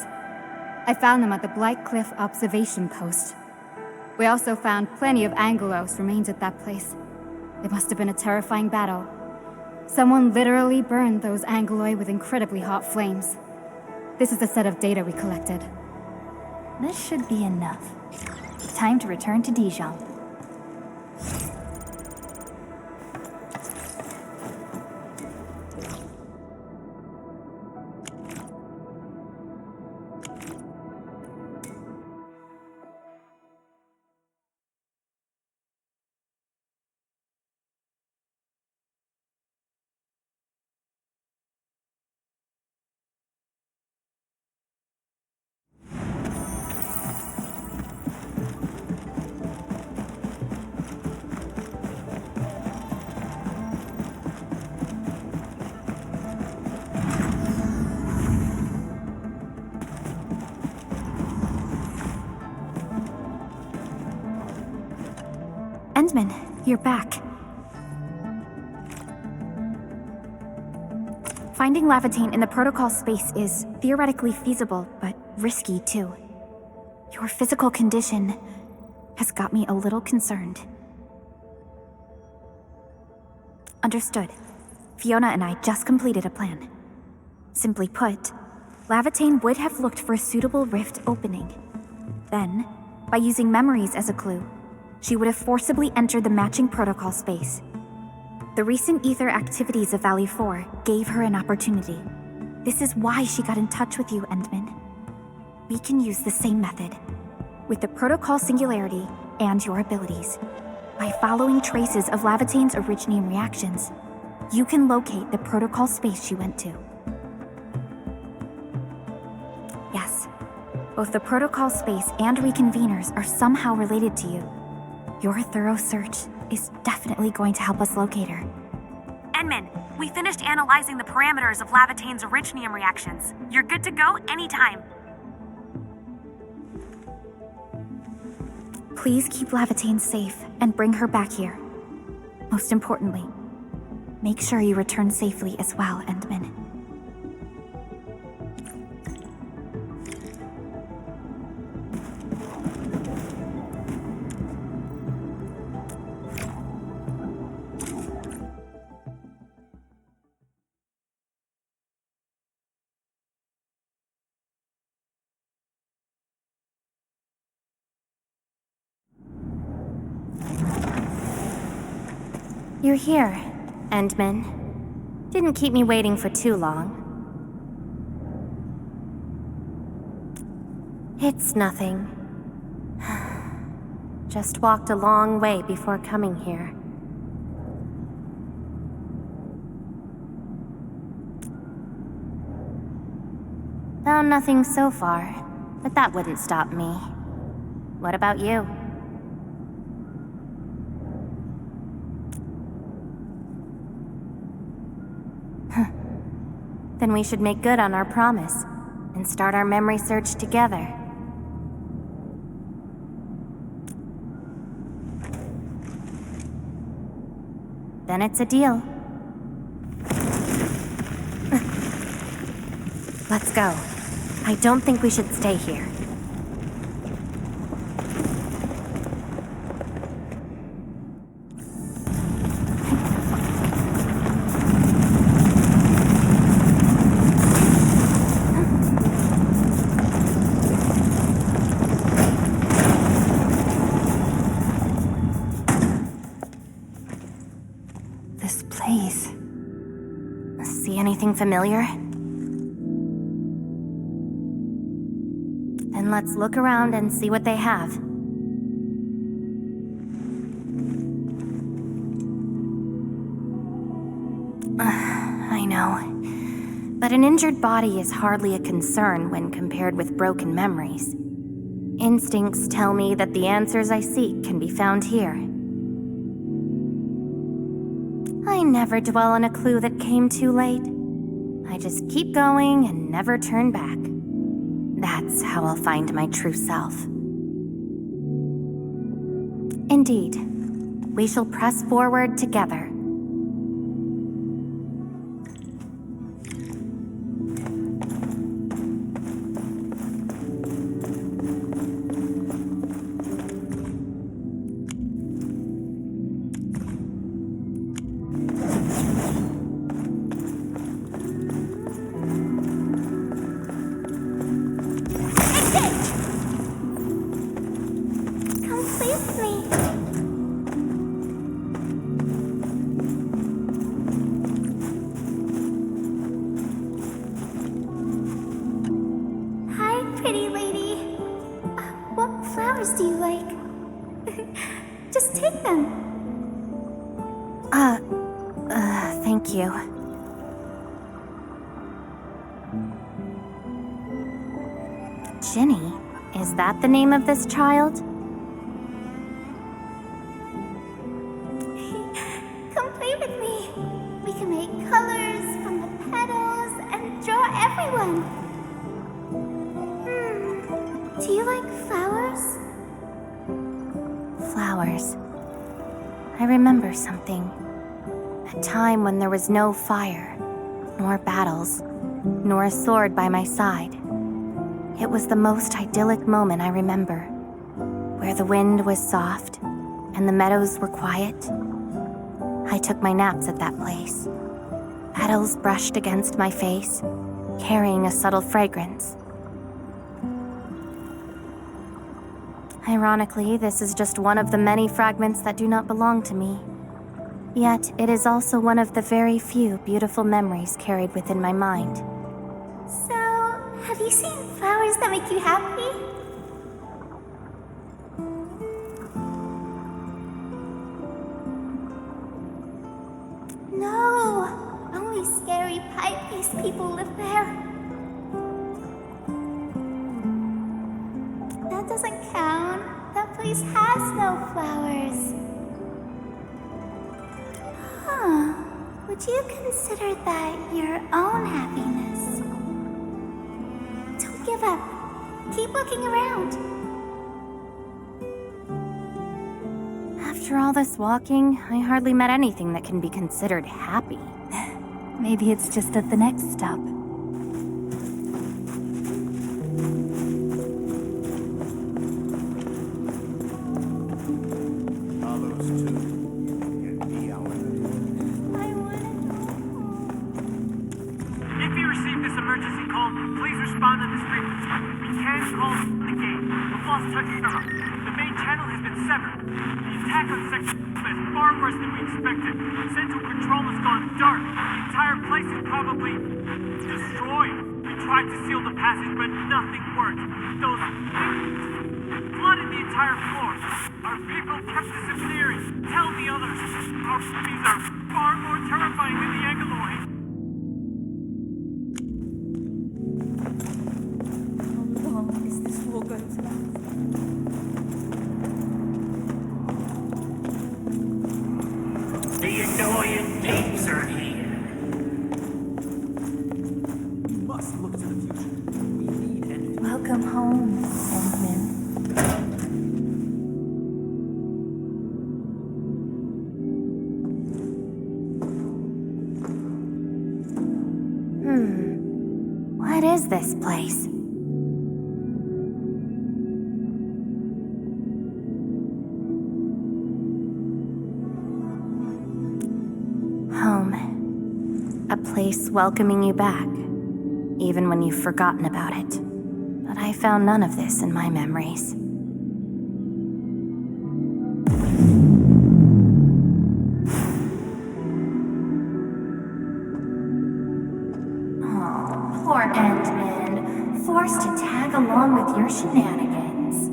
I found them at the Blight Cliff observation post. We also found plenty of Angelos remains at that place. It must have been a terrifying battle. Someone literally burned those Angeloi with incredibly hot flames. This is a set of data we collected. This should be enough. Time to return to Dijon. Endman, you're back. Finding Lavitane in the protocol space is theoretically feasible, but risky too. Your physical condition has got me a little concerned. Understood. Fiona and I just completed a plan. Simply put, Lavitane would have looked for a suitable rift opening. Then, by using memories as a clue, she would have forcibly entered the matching protocol space. The recent ether activities of Valley 4 gave her an opportunity. This is why she got in touch with you, Endman. We can use the same method, with the protocol singularity and your abilities. By following traces of Lavitane's originium reactions, you can locate the protocol space she went to. Yes, both the protocol space and reconveners are somehow related to you. Your thorough search is definitely going to help us locate her. Endman, we finished analyzing the parameters of Lavitane's originium reactions. You're good to go anytime. Please keep Lavitane safe and bring her back here. Most importantly, make sure you return safely as well, Endman. You're here, Endman. Didn't keep me waiting for too long. It's nothing. Just walked a long way before coming here. Found nothing so far, but that wouldn't stop me. What about you? Then we should make good on our promise and start our memory search together. Then it's a deal. Let's go. I don't think we should stay here. This place. See anything familiar? Then let's look around and see what they have. I know. But an injured body is hardly a concern when compared with broken memories. Instincts tell me that the answers I seek can be found here. I never dwell on a clue that came too late. I just keep going and never turn back. That's how I'll find my true self. Indeed, we shall press forward together. Come play with me. Hi, pretty lady. What flowers do you like? Just take them. Thank you. Ginny, is that the name of this child? Come play with me. We can make colors from the petals and draw everyone. Do you like flowers? Flowers. I remember something. A time when there was no fire, nor battles, nor a sword by my side. It was the most idyllic moment I remember, where the wind was soft and the meadows were quiet. I took my naps at that place. Petals brushed against my face, carrying a subtle fragrance. Ironically, this is just one of the many fragments that do not belong to me. Yet, it is also one of the very few beautiful memories carried within my mind. So, have you seen flowers that make you happy? No, only scary pipe-face people live there. That doesn't count. That place has no flowers. Huh. Would you consider that your own happiness? Don't give up. Keep looking around. After all this walking, I hardly met anything that can be considered happy. Maybe it's just at the next stop. If you receive this emergency call, please respond on this frequency. You can call the gate. We've lost touch with her. The main channel has been severed. The attack on Section is far worse than we expected. Central control has gone dark. The entire place is probably destroyed. We tried to seal the passage, but nothing worked. Those flooded the entire floor. Our people kept disappearing. Tell the others. Our enemies are far more terrifying than the Angaloid. The annoying apes are here. We must look to the future. We need Endfield. Welcome home, Endman. What is this place? Home. A place welcoming you back, even when you've forgotten about it. But I found none of this in my memories. Oh, poor Endman, forced to tag along with your shenanigans.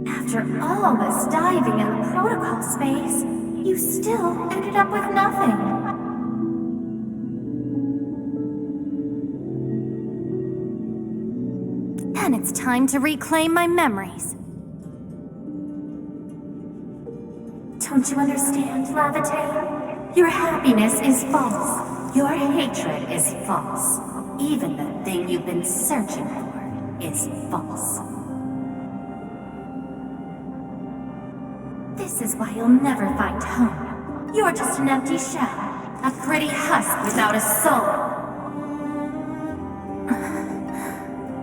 After all this diving in the protocol space, you still ended up with nothing. Then it's time to reclaim my memories. Don't you understand, Lavate? Your happiness is false. Your hatred is false. Even the thing you've been searching for is false. This is why you'll never find home. You're just an empty shell, a pretty husk without a soul.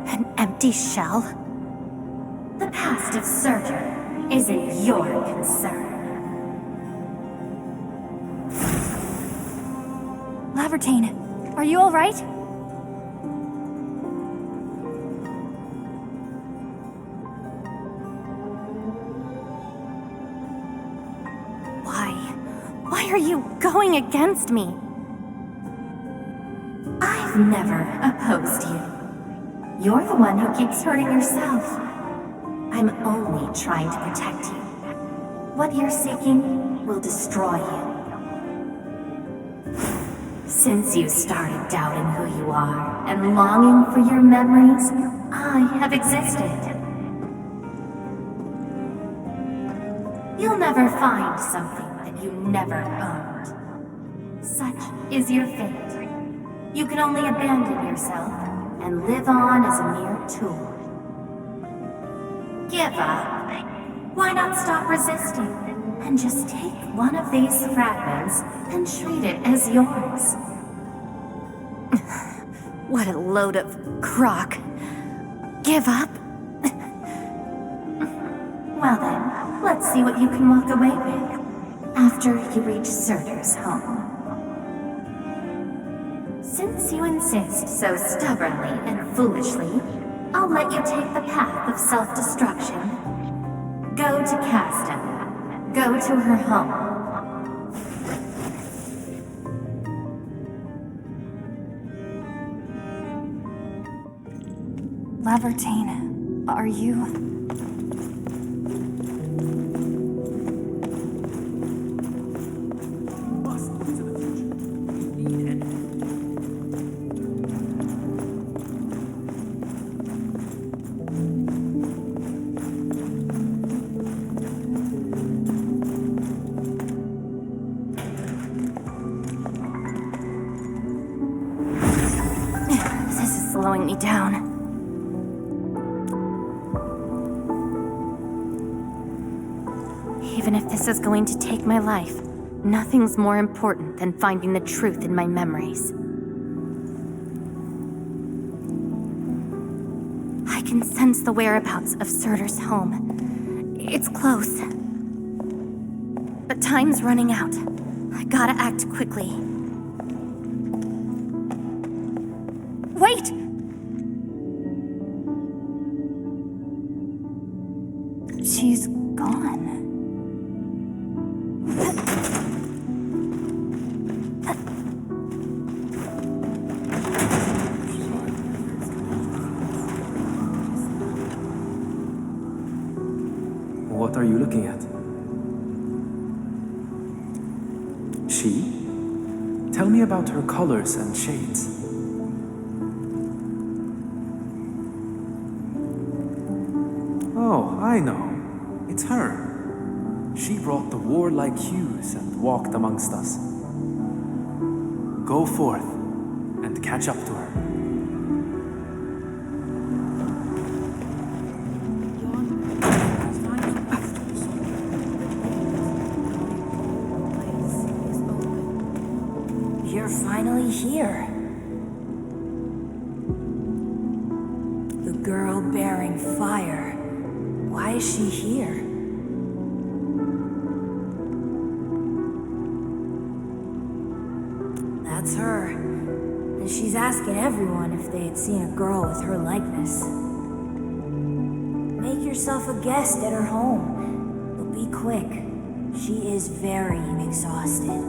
An empty shell? The past of Surtur isn't your concern. Lavertine, are you all right? Why are you going against me? I've never opposed you. You're the one who keeps hurting yourself. I'm only trying to protect you. What you're seeking will destroy you. Since you started doubting who you are and longing for your memories, I have existed. You'll never find something that you never owned. Such is your fate. You can only abandon yourself and live on as a mere tool. Give up. Why not stop resisting? and just take one of these fragments and treat it as yours. What a load of crock. Give up? Well then, let's see what you can walk away with after you reach Surtur's home. Since you insist so stubbornly and foolishly, I'll let you take the path of self-destruction. Go to Castum. Go to her home. Lavertine, are you... This is slowing me down. Even if this is going to take my life, nothing's more important than finding the truth in my memories. I can sense the whereabouts of Surtur's home. It's close. But time's running out. I gotta act quickly. Wait! She's gone. What are you looking at? She? Tell me about her colors and shades. Oh, I know. It's her. She brought the warlike hues and walked amongst us. Go forth and catch up to her. You're finally here. The girl bearing fire. Why is she here? That's her. And she's asking everyone if they had seen a girl with her likeness. Make yourself a guest at her home. But be quick. She is very exhausted.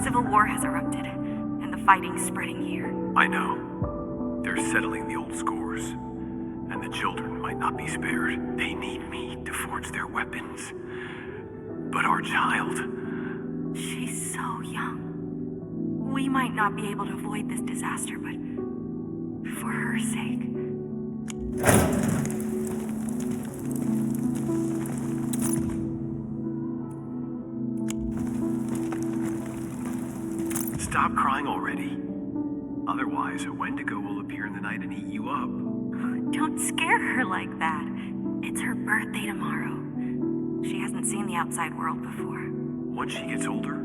Civil war has erupted, and the fighting's spreading here. I know. They're settling the old scores, and the children might not be spared. They need me to forge their weapons. But our child... She's so young. We might not be able to avoid this disaster, but for her sake... Stop crying already. Otherwise, a Wendigo will appear in the night and eat you up. Don't scare her like that. It's her birthday tomorrow. She hasn't seen the outside world before. Once she gets older,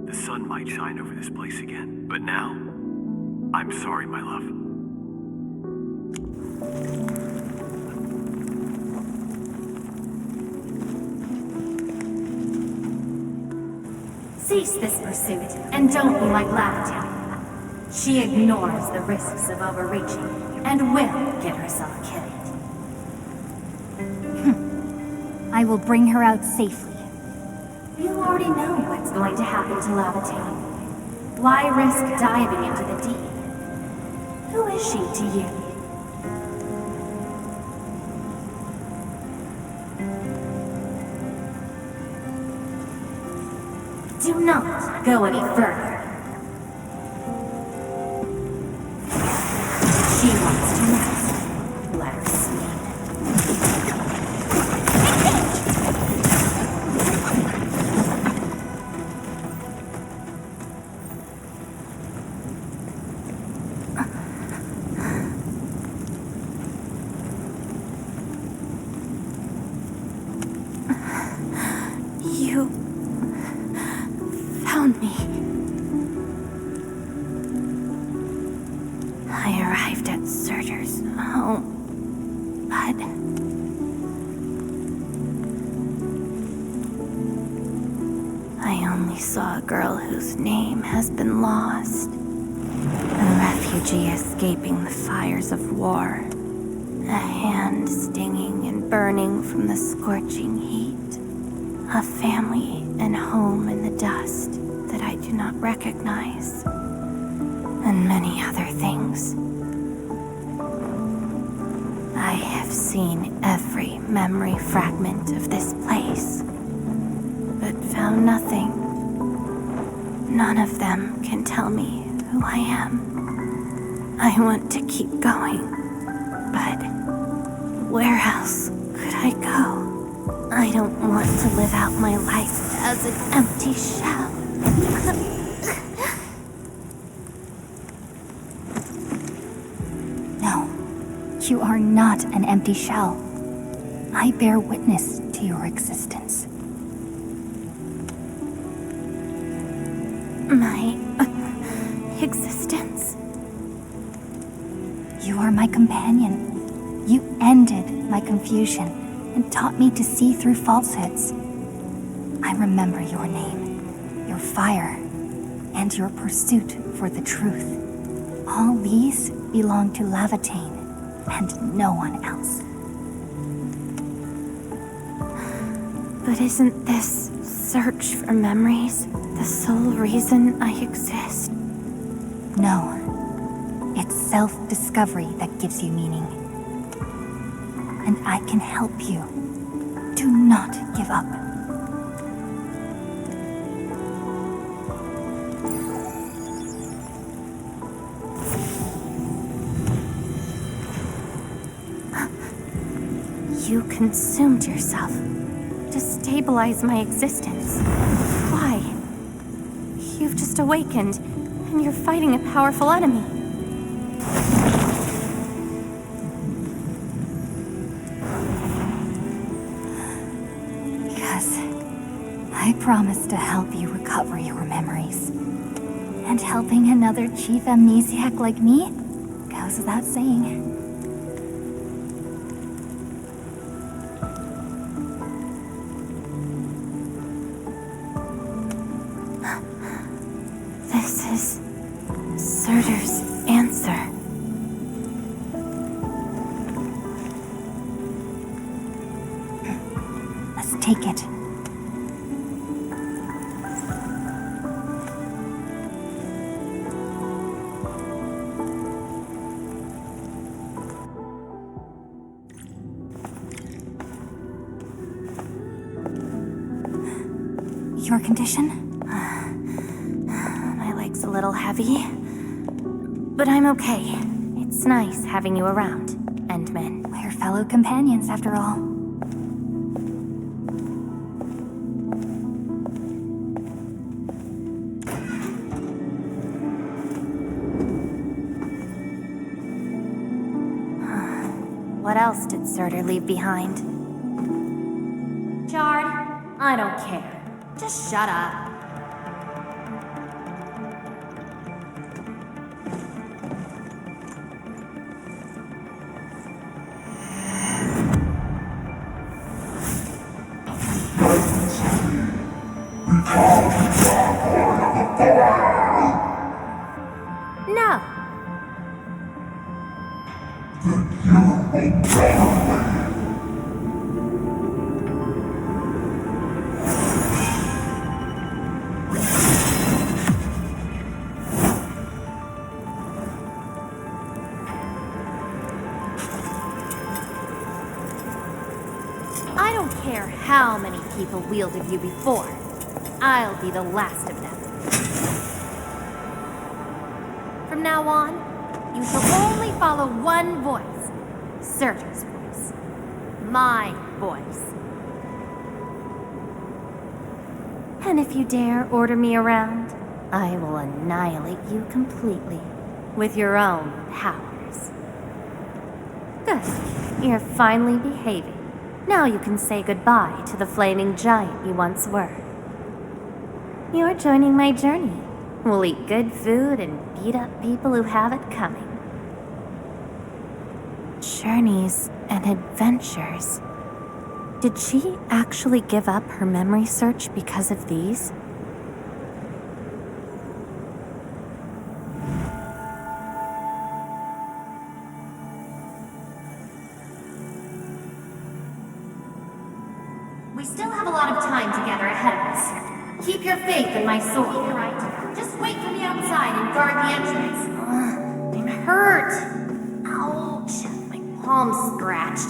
the sun might shine over this place again. But now, I'm sorry, my love. Cease this pursuit, and don't be like Lavertine. She ignores the risks of overreaching, and will get herself killed. I will bring her out safely. You already know what's going to happen to Lavertine. Why risk diving into the deep? Who is she to you? Do not go any further. She wants to rest. Let her sleep. But I only saw a girl whose name has been lost. A refugee escaping the fires of war. A hand stinging and burning from the scorching heat. A family and home in the dust that I do not recognize. And many other things. I have seen every memory fragment of this place, but found nothing. None of them can tell me who I am. I want to keep going, but where else could I go? I don't want to live out my life as an empty shell. no, you are not an empty shell. I bear witness to your existence. My existence? You are my companion. You ended my confusion and taught me to see through falsehoods. I remember your name, your fire, and your pursuit for the truth. All these belong to Lavatane and no one else. But isn't this search for memories the sole reason I exist? No. It's self-discovery that gives you meaning. And I can help you. Do not give up. You consumed yourself to stabilize my existence. Why? You've just awakened, and you're fighting a powerful enemy. Because I promised to help you recover your memories. And helping another chief amnesiac like me goes without saying. This is Surtur's answer. Let's take it. Your condition? My leg's a little heavy, but I'm okay. It's nice having you around, Endman. We're fellow companions, after all. What else did Surtur leave behind? Jard, I don't care. Just shut up. No. I don't care how many people wielded you before. I'll be the last of them. From now on, you shall only follow one voice. Surtur's voice. My voice. And if you dare order me around, I will annihilate you completely with your own powers. Good. You're finally behaving. Now you can say goodbye to the flaming giant you once were. You're joining my journey. We'll eat good food and beat up people who have it coming. Journeys and Adventures. Did she actually give up her memory search because of these? We still have a lot of time together ahead of us. Keep your faith in my soul, right? Just wait for me outside and guard the entrance. I'm hurt. Ouch. My palm's scratched.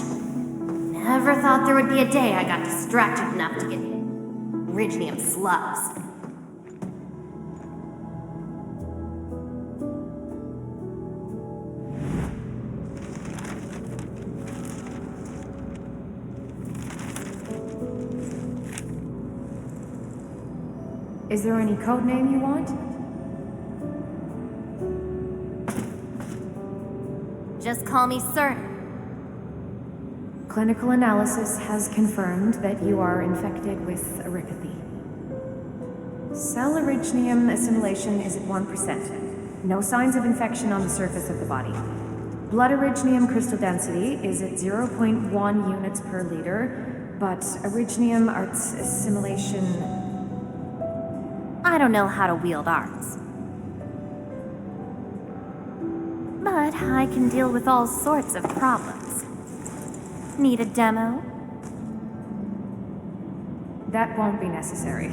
Never thought there would be a day I got distracted enough to get Ridgenium slugs. Is there any code name you want? Just call me Sir. Clinical analysis has confirmed that you are infected with erypathy. Cell originium assimilation is at 1%. No signs of infection on the surface of the body. Blood originium crystal density is at 0.1 units per liter, but originium arts assimilation... I don't know how to wield arts. But I can deal with all sorts of problems. Need a demo? That won't be necessary.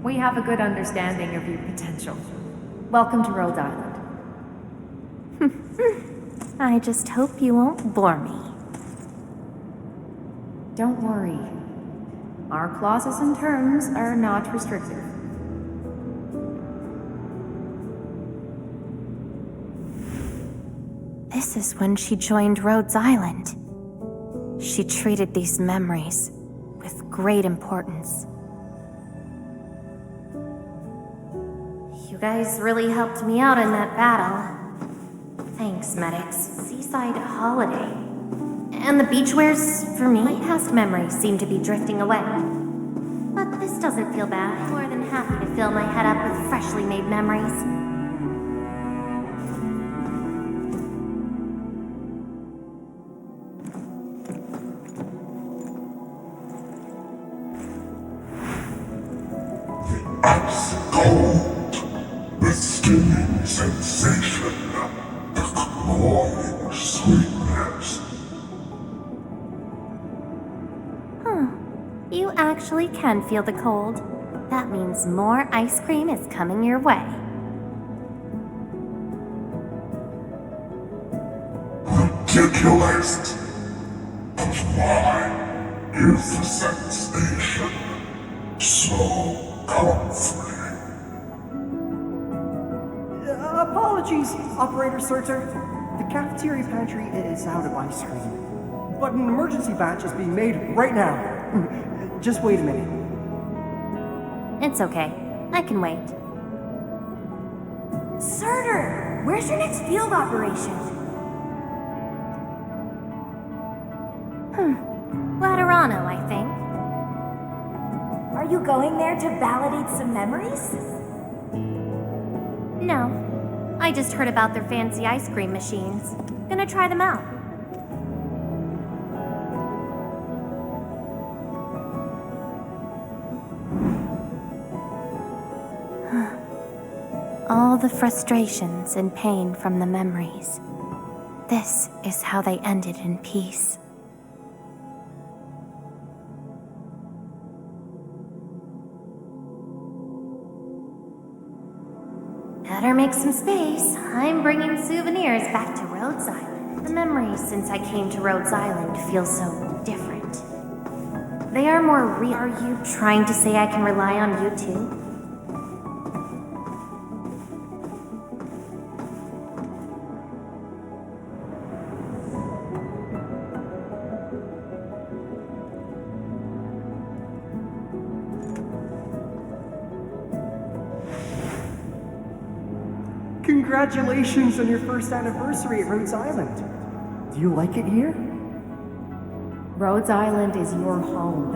We have a good understanding of your potential. Welcome to Rhode Island. I just hope you won't bore me. Don't worry. Our clauses and terms are not restrictive. This is when she joined Rhodes Island. She treated these memories with great importance. You guys really helped me out in that battle. Thanks, medics. Seaside holiday. And the beachwares for me? My past memories seem to be drifting away. But this doesn't feel bad. I'm more than happy to fill my head up with freshly made memories. Ice cold, the stinging sensation, the cloying sweetness. You actually can feel the cold. That means more ice cream is coming your way. Ridiculous. But why is the sensation so comforting? Apologies, Operator Surtur. The cafeteria pantry is out of ice cream. But an emergency batch is being made right now. Just wait a minute. It's okay. I can wait. Surtur, where's your next field operation? Laterano, I think. Are you going there to validate some memories? No. I just heard about their fancy ice cream machines. Gonna try them out. All the frustrations and pain from the memories. This is how they ended in peace. Better make some space. I'm bringing souvenirs back to Rhodes Island. The memories since I came to Rhodes Island feel so different. They are more real. Are you trying to say I can rely on you too? Congratulations on your first anniversary at Rhodes Island. Do you like it here? Rhodes Island is your home.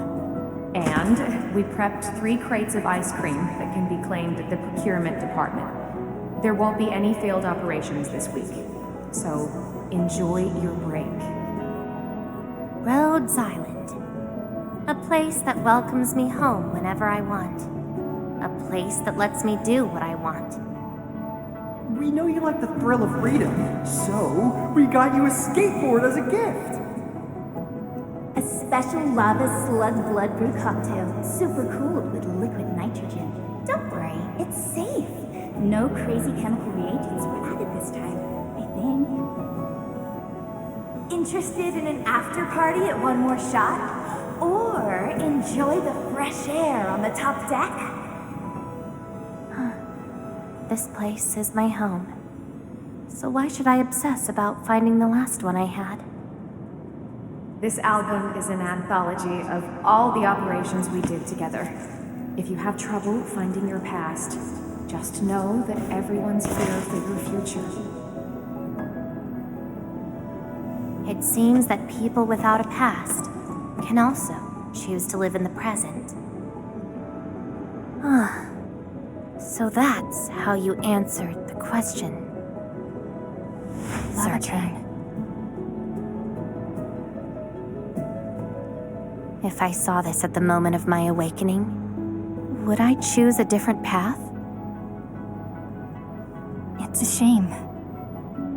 And we prepped 3 crates of ice cream that can be claimed at the procurement department. There won't be any failed operations this week, so enjoy your break. Rhodes Island. A place that welcomes me home whenever I want. A place that lets me do what I want. We know you like the thrill of freedom, so we got you a skateboard as a gift. A special lava slug blood brew cocktail, super cooled with liquid nitrogen. Don't worry, it's safe. No crazy chemical reagents were added this time, I think. Interested in an after party at One More Shot? Or enjoy the fresh air on the top deck? This place is my home. So why should I obsess about finding the last one I had? This album is an anthology of all the operations we did together. If you have trouble finding your past, just know that everyone's here for your future. It seems that people without a past can also choose to live in the present. So that's how you answered the question. Certain. If I saw this at the moment of my awakening, would I choose a different path? It's a shame,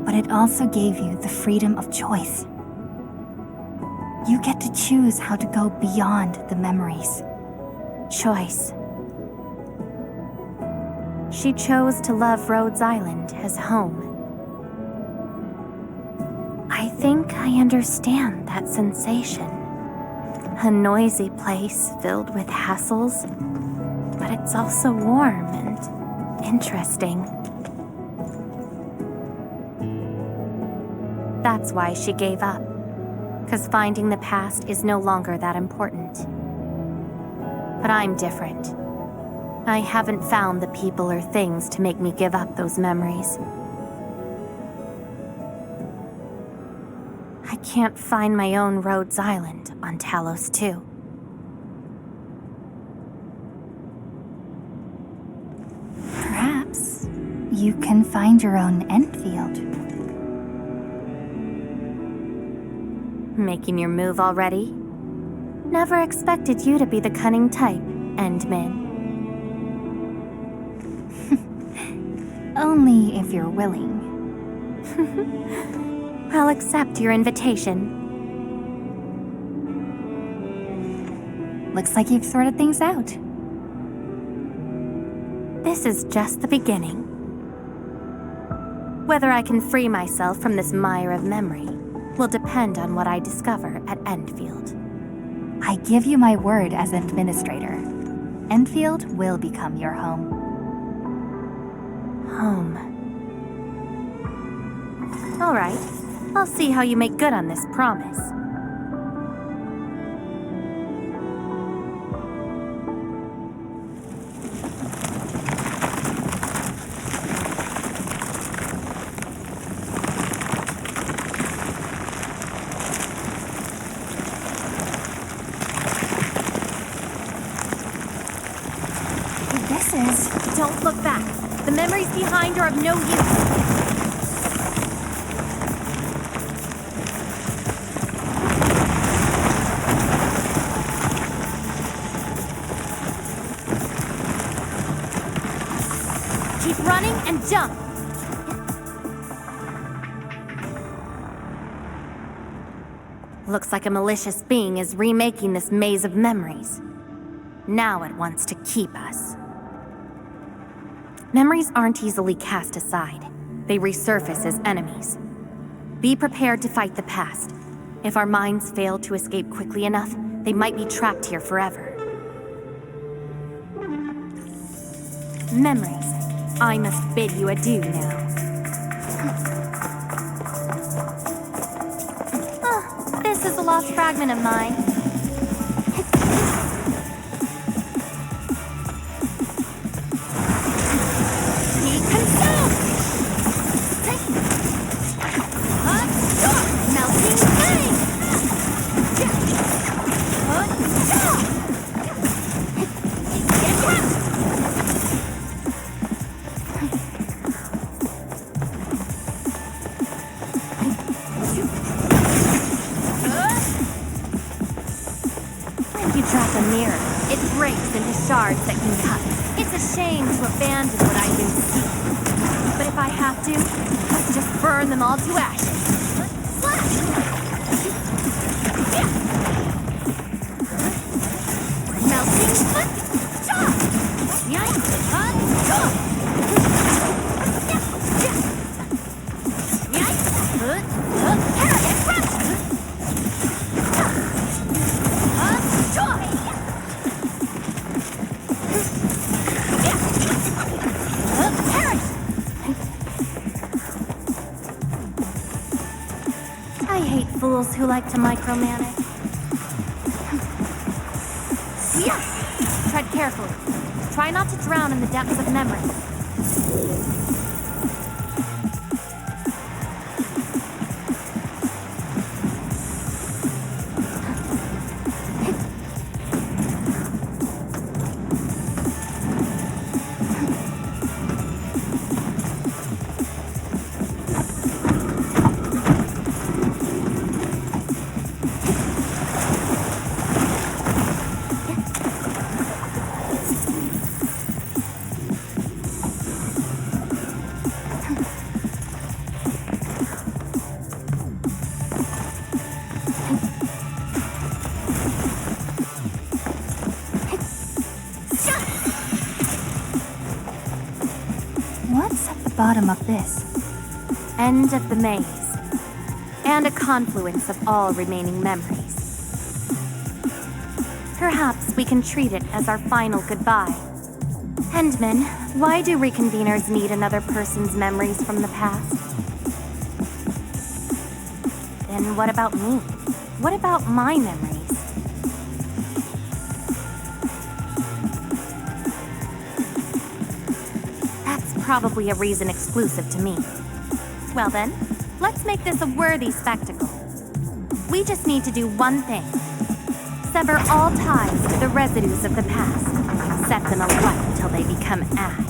but it also gave you the freedom of choice. You get to choose how to go beyond the memories. Choice. She chose to love Rhodes Island as home. I think I understand that sensation. A noisy place filled with hassles, but it's also warm and interesting. That's why she gave up. 'Cause finding the past is no longer that important. But I'm different. I haven't found the people or things to make me give up those memories. I can't find my own Rhodes Island on Talos 2. Perhaps you can find your own Enfield. Making your move already? Never expected you to be the cunning type, Endmin. Only if you're willing. I'll accept your invitation. Looks like you've sorted things out. This is just the beginning. Whether I can free myself from this mire of memory will depend on what I discover at Endfield. I give you my word as administrator. Enfield will become your home. Home. All right. I'll see how you make good on this promise. Don't look back. The memories behind are of no use. Keep running and jump. Looks like a malicious being is remaking this maze of memories. Now it wants to keep us. Memories aren't easily cast aside. They resurface as enemies. Be prepared to fight the past. If our minds fail to escape quickly enough, they might be trapped here forever. Memories, I must bid you adieu now. This is a lost fragment of mine. If you drop a mirror, it breaks into shards that can cut. It's a shame to abandon what I do seek. But if I have to, let's just burn them all to ashes. Slash! Melting foot! Chop! Yank! Chop! Yank! Arrogant crunch! Chop! I hate fools who like to micromanage. Yeah. Tread carefully. Try not to drown in the depths of memory. What's at the bottom of this? End of the maze. And a confluence of all remaining memories. Perhaps we can treat it as our final goodbye. Hendman, why do reconveners need another person's memories from the past? Then what about me? What about my memories? That's probably a reason exclusive to me. Well then, let's make this a worthy spectacle. We just need to do one thing. Sever all ties to the residues of the past. Set them alight till they become ash.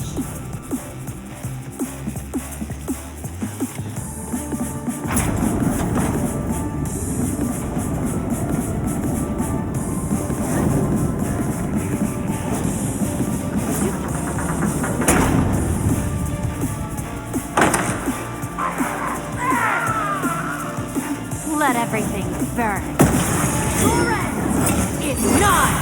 Let everything burn. Correct! It's not!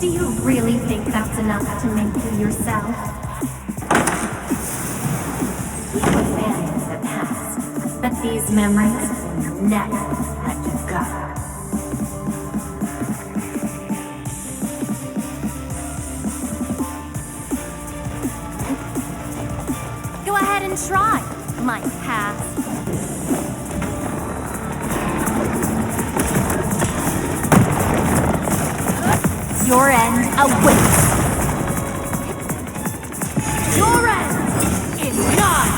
Do you really think that's enough to make you yourself? You abandoned the past, but these memories will never let you go. Go ahead and try, my past. Your end awaits. Your end is not.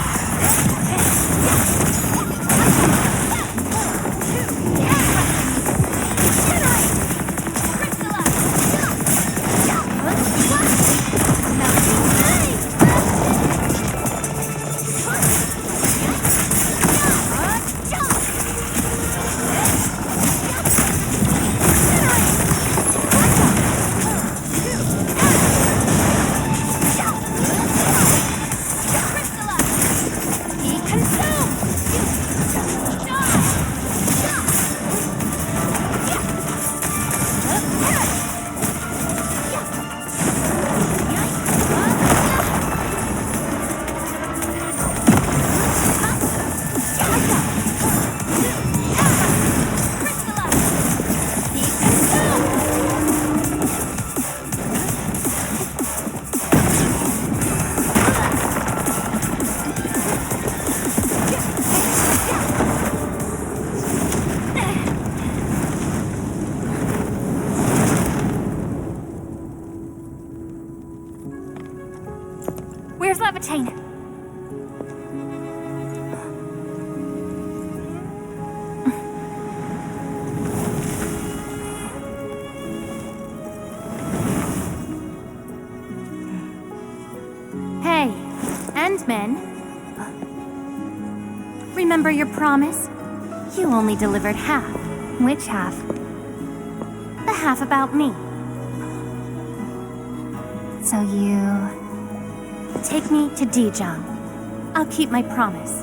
Levitate! Hey, Endman. Remember your promise? You only delivered half. Which half? The half about me. So you... Take me to Dijong. I'll keep my promise.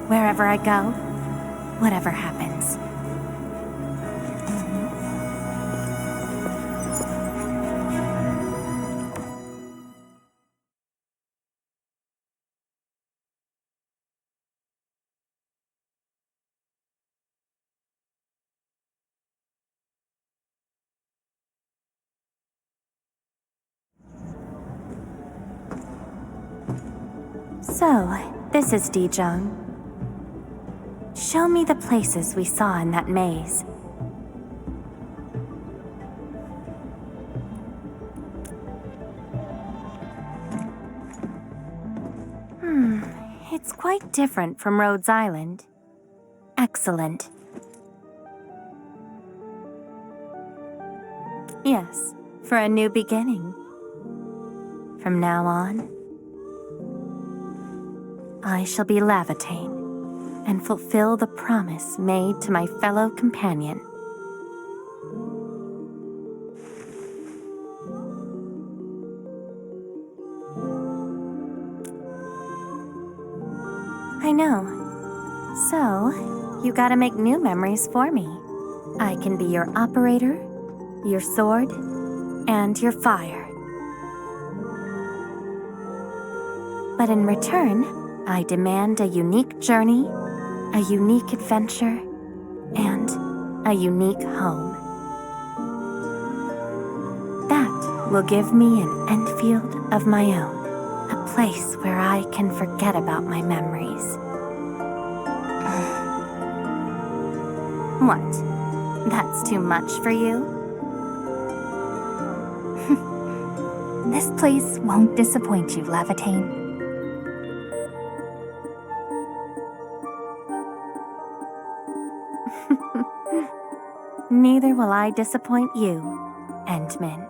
Wherever I go, whatever happens. So, this is Dijong. Show me the places we saw in that maze. It's quite different from Rhodes Island. Excellent. Yes, for a new beginning. From now on, I shall be Levitate and fulfill the promise made to my fellow companion. I know. So, you gotta make new memories for me. I can be your operator, your sword, and your fire. But in return, I demand a unique journey, a unique adventure, and a unique home. That will give me an Enfield of my own, a place where I can forget about my memories. What? That's too much for you? This place won't disappoint you, Levitate. Neither will I disappoint you, Endman.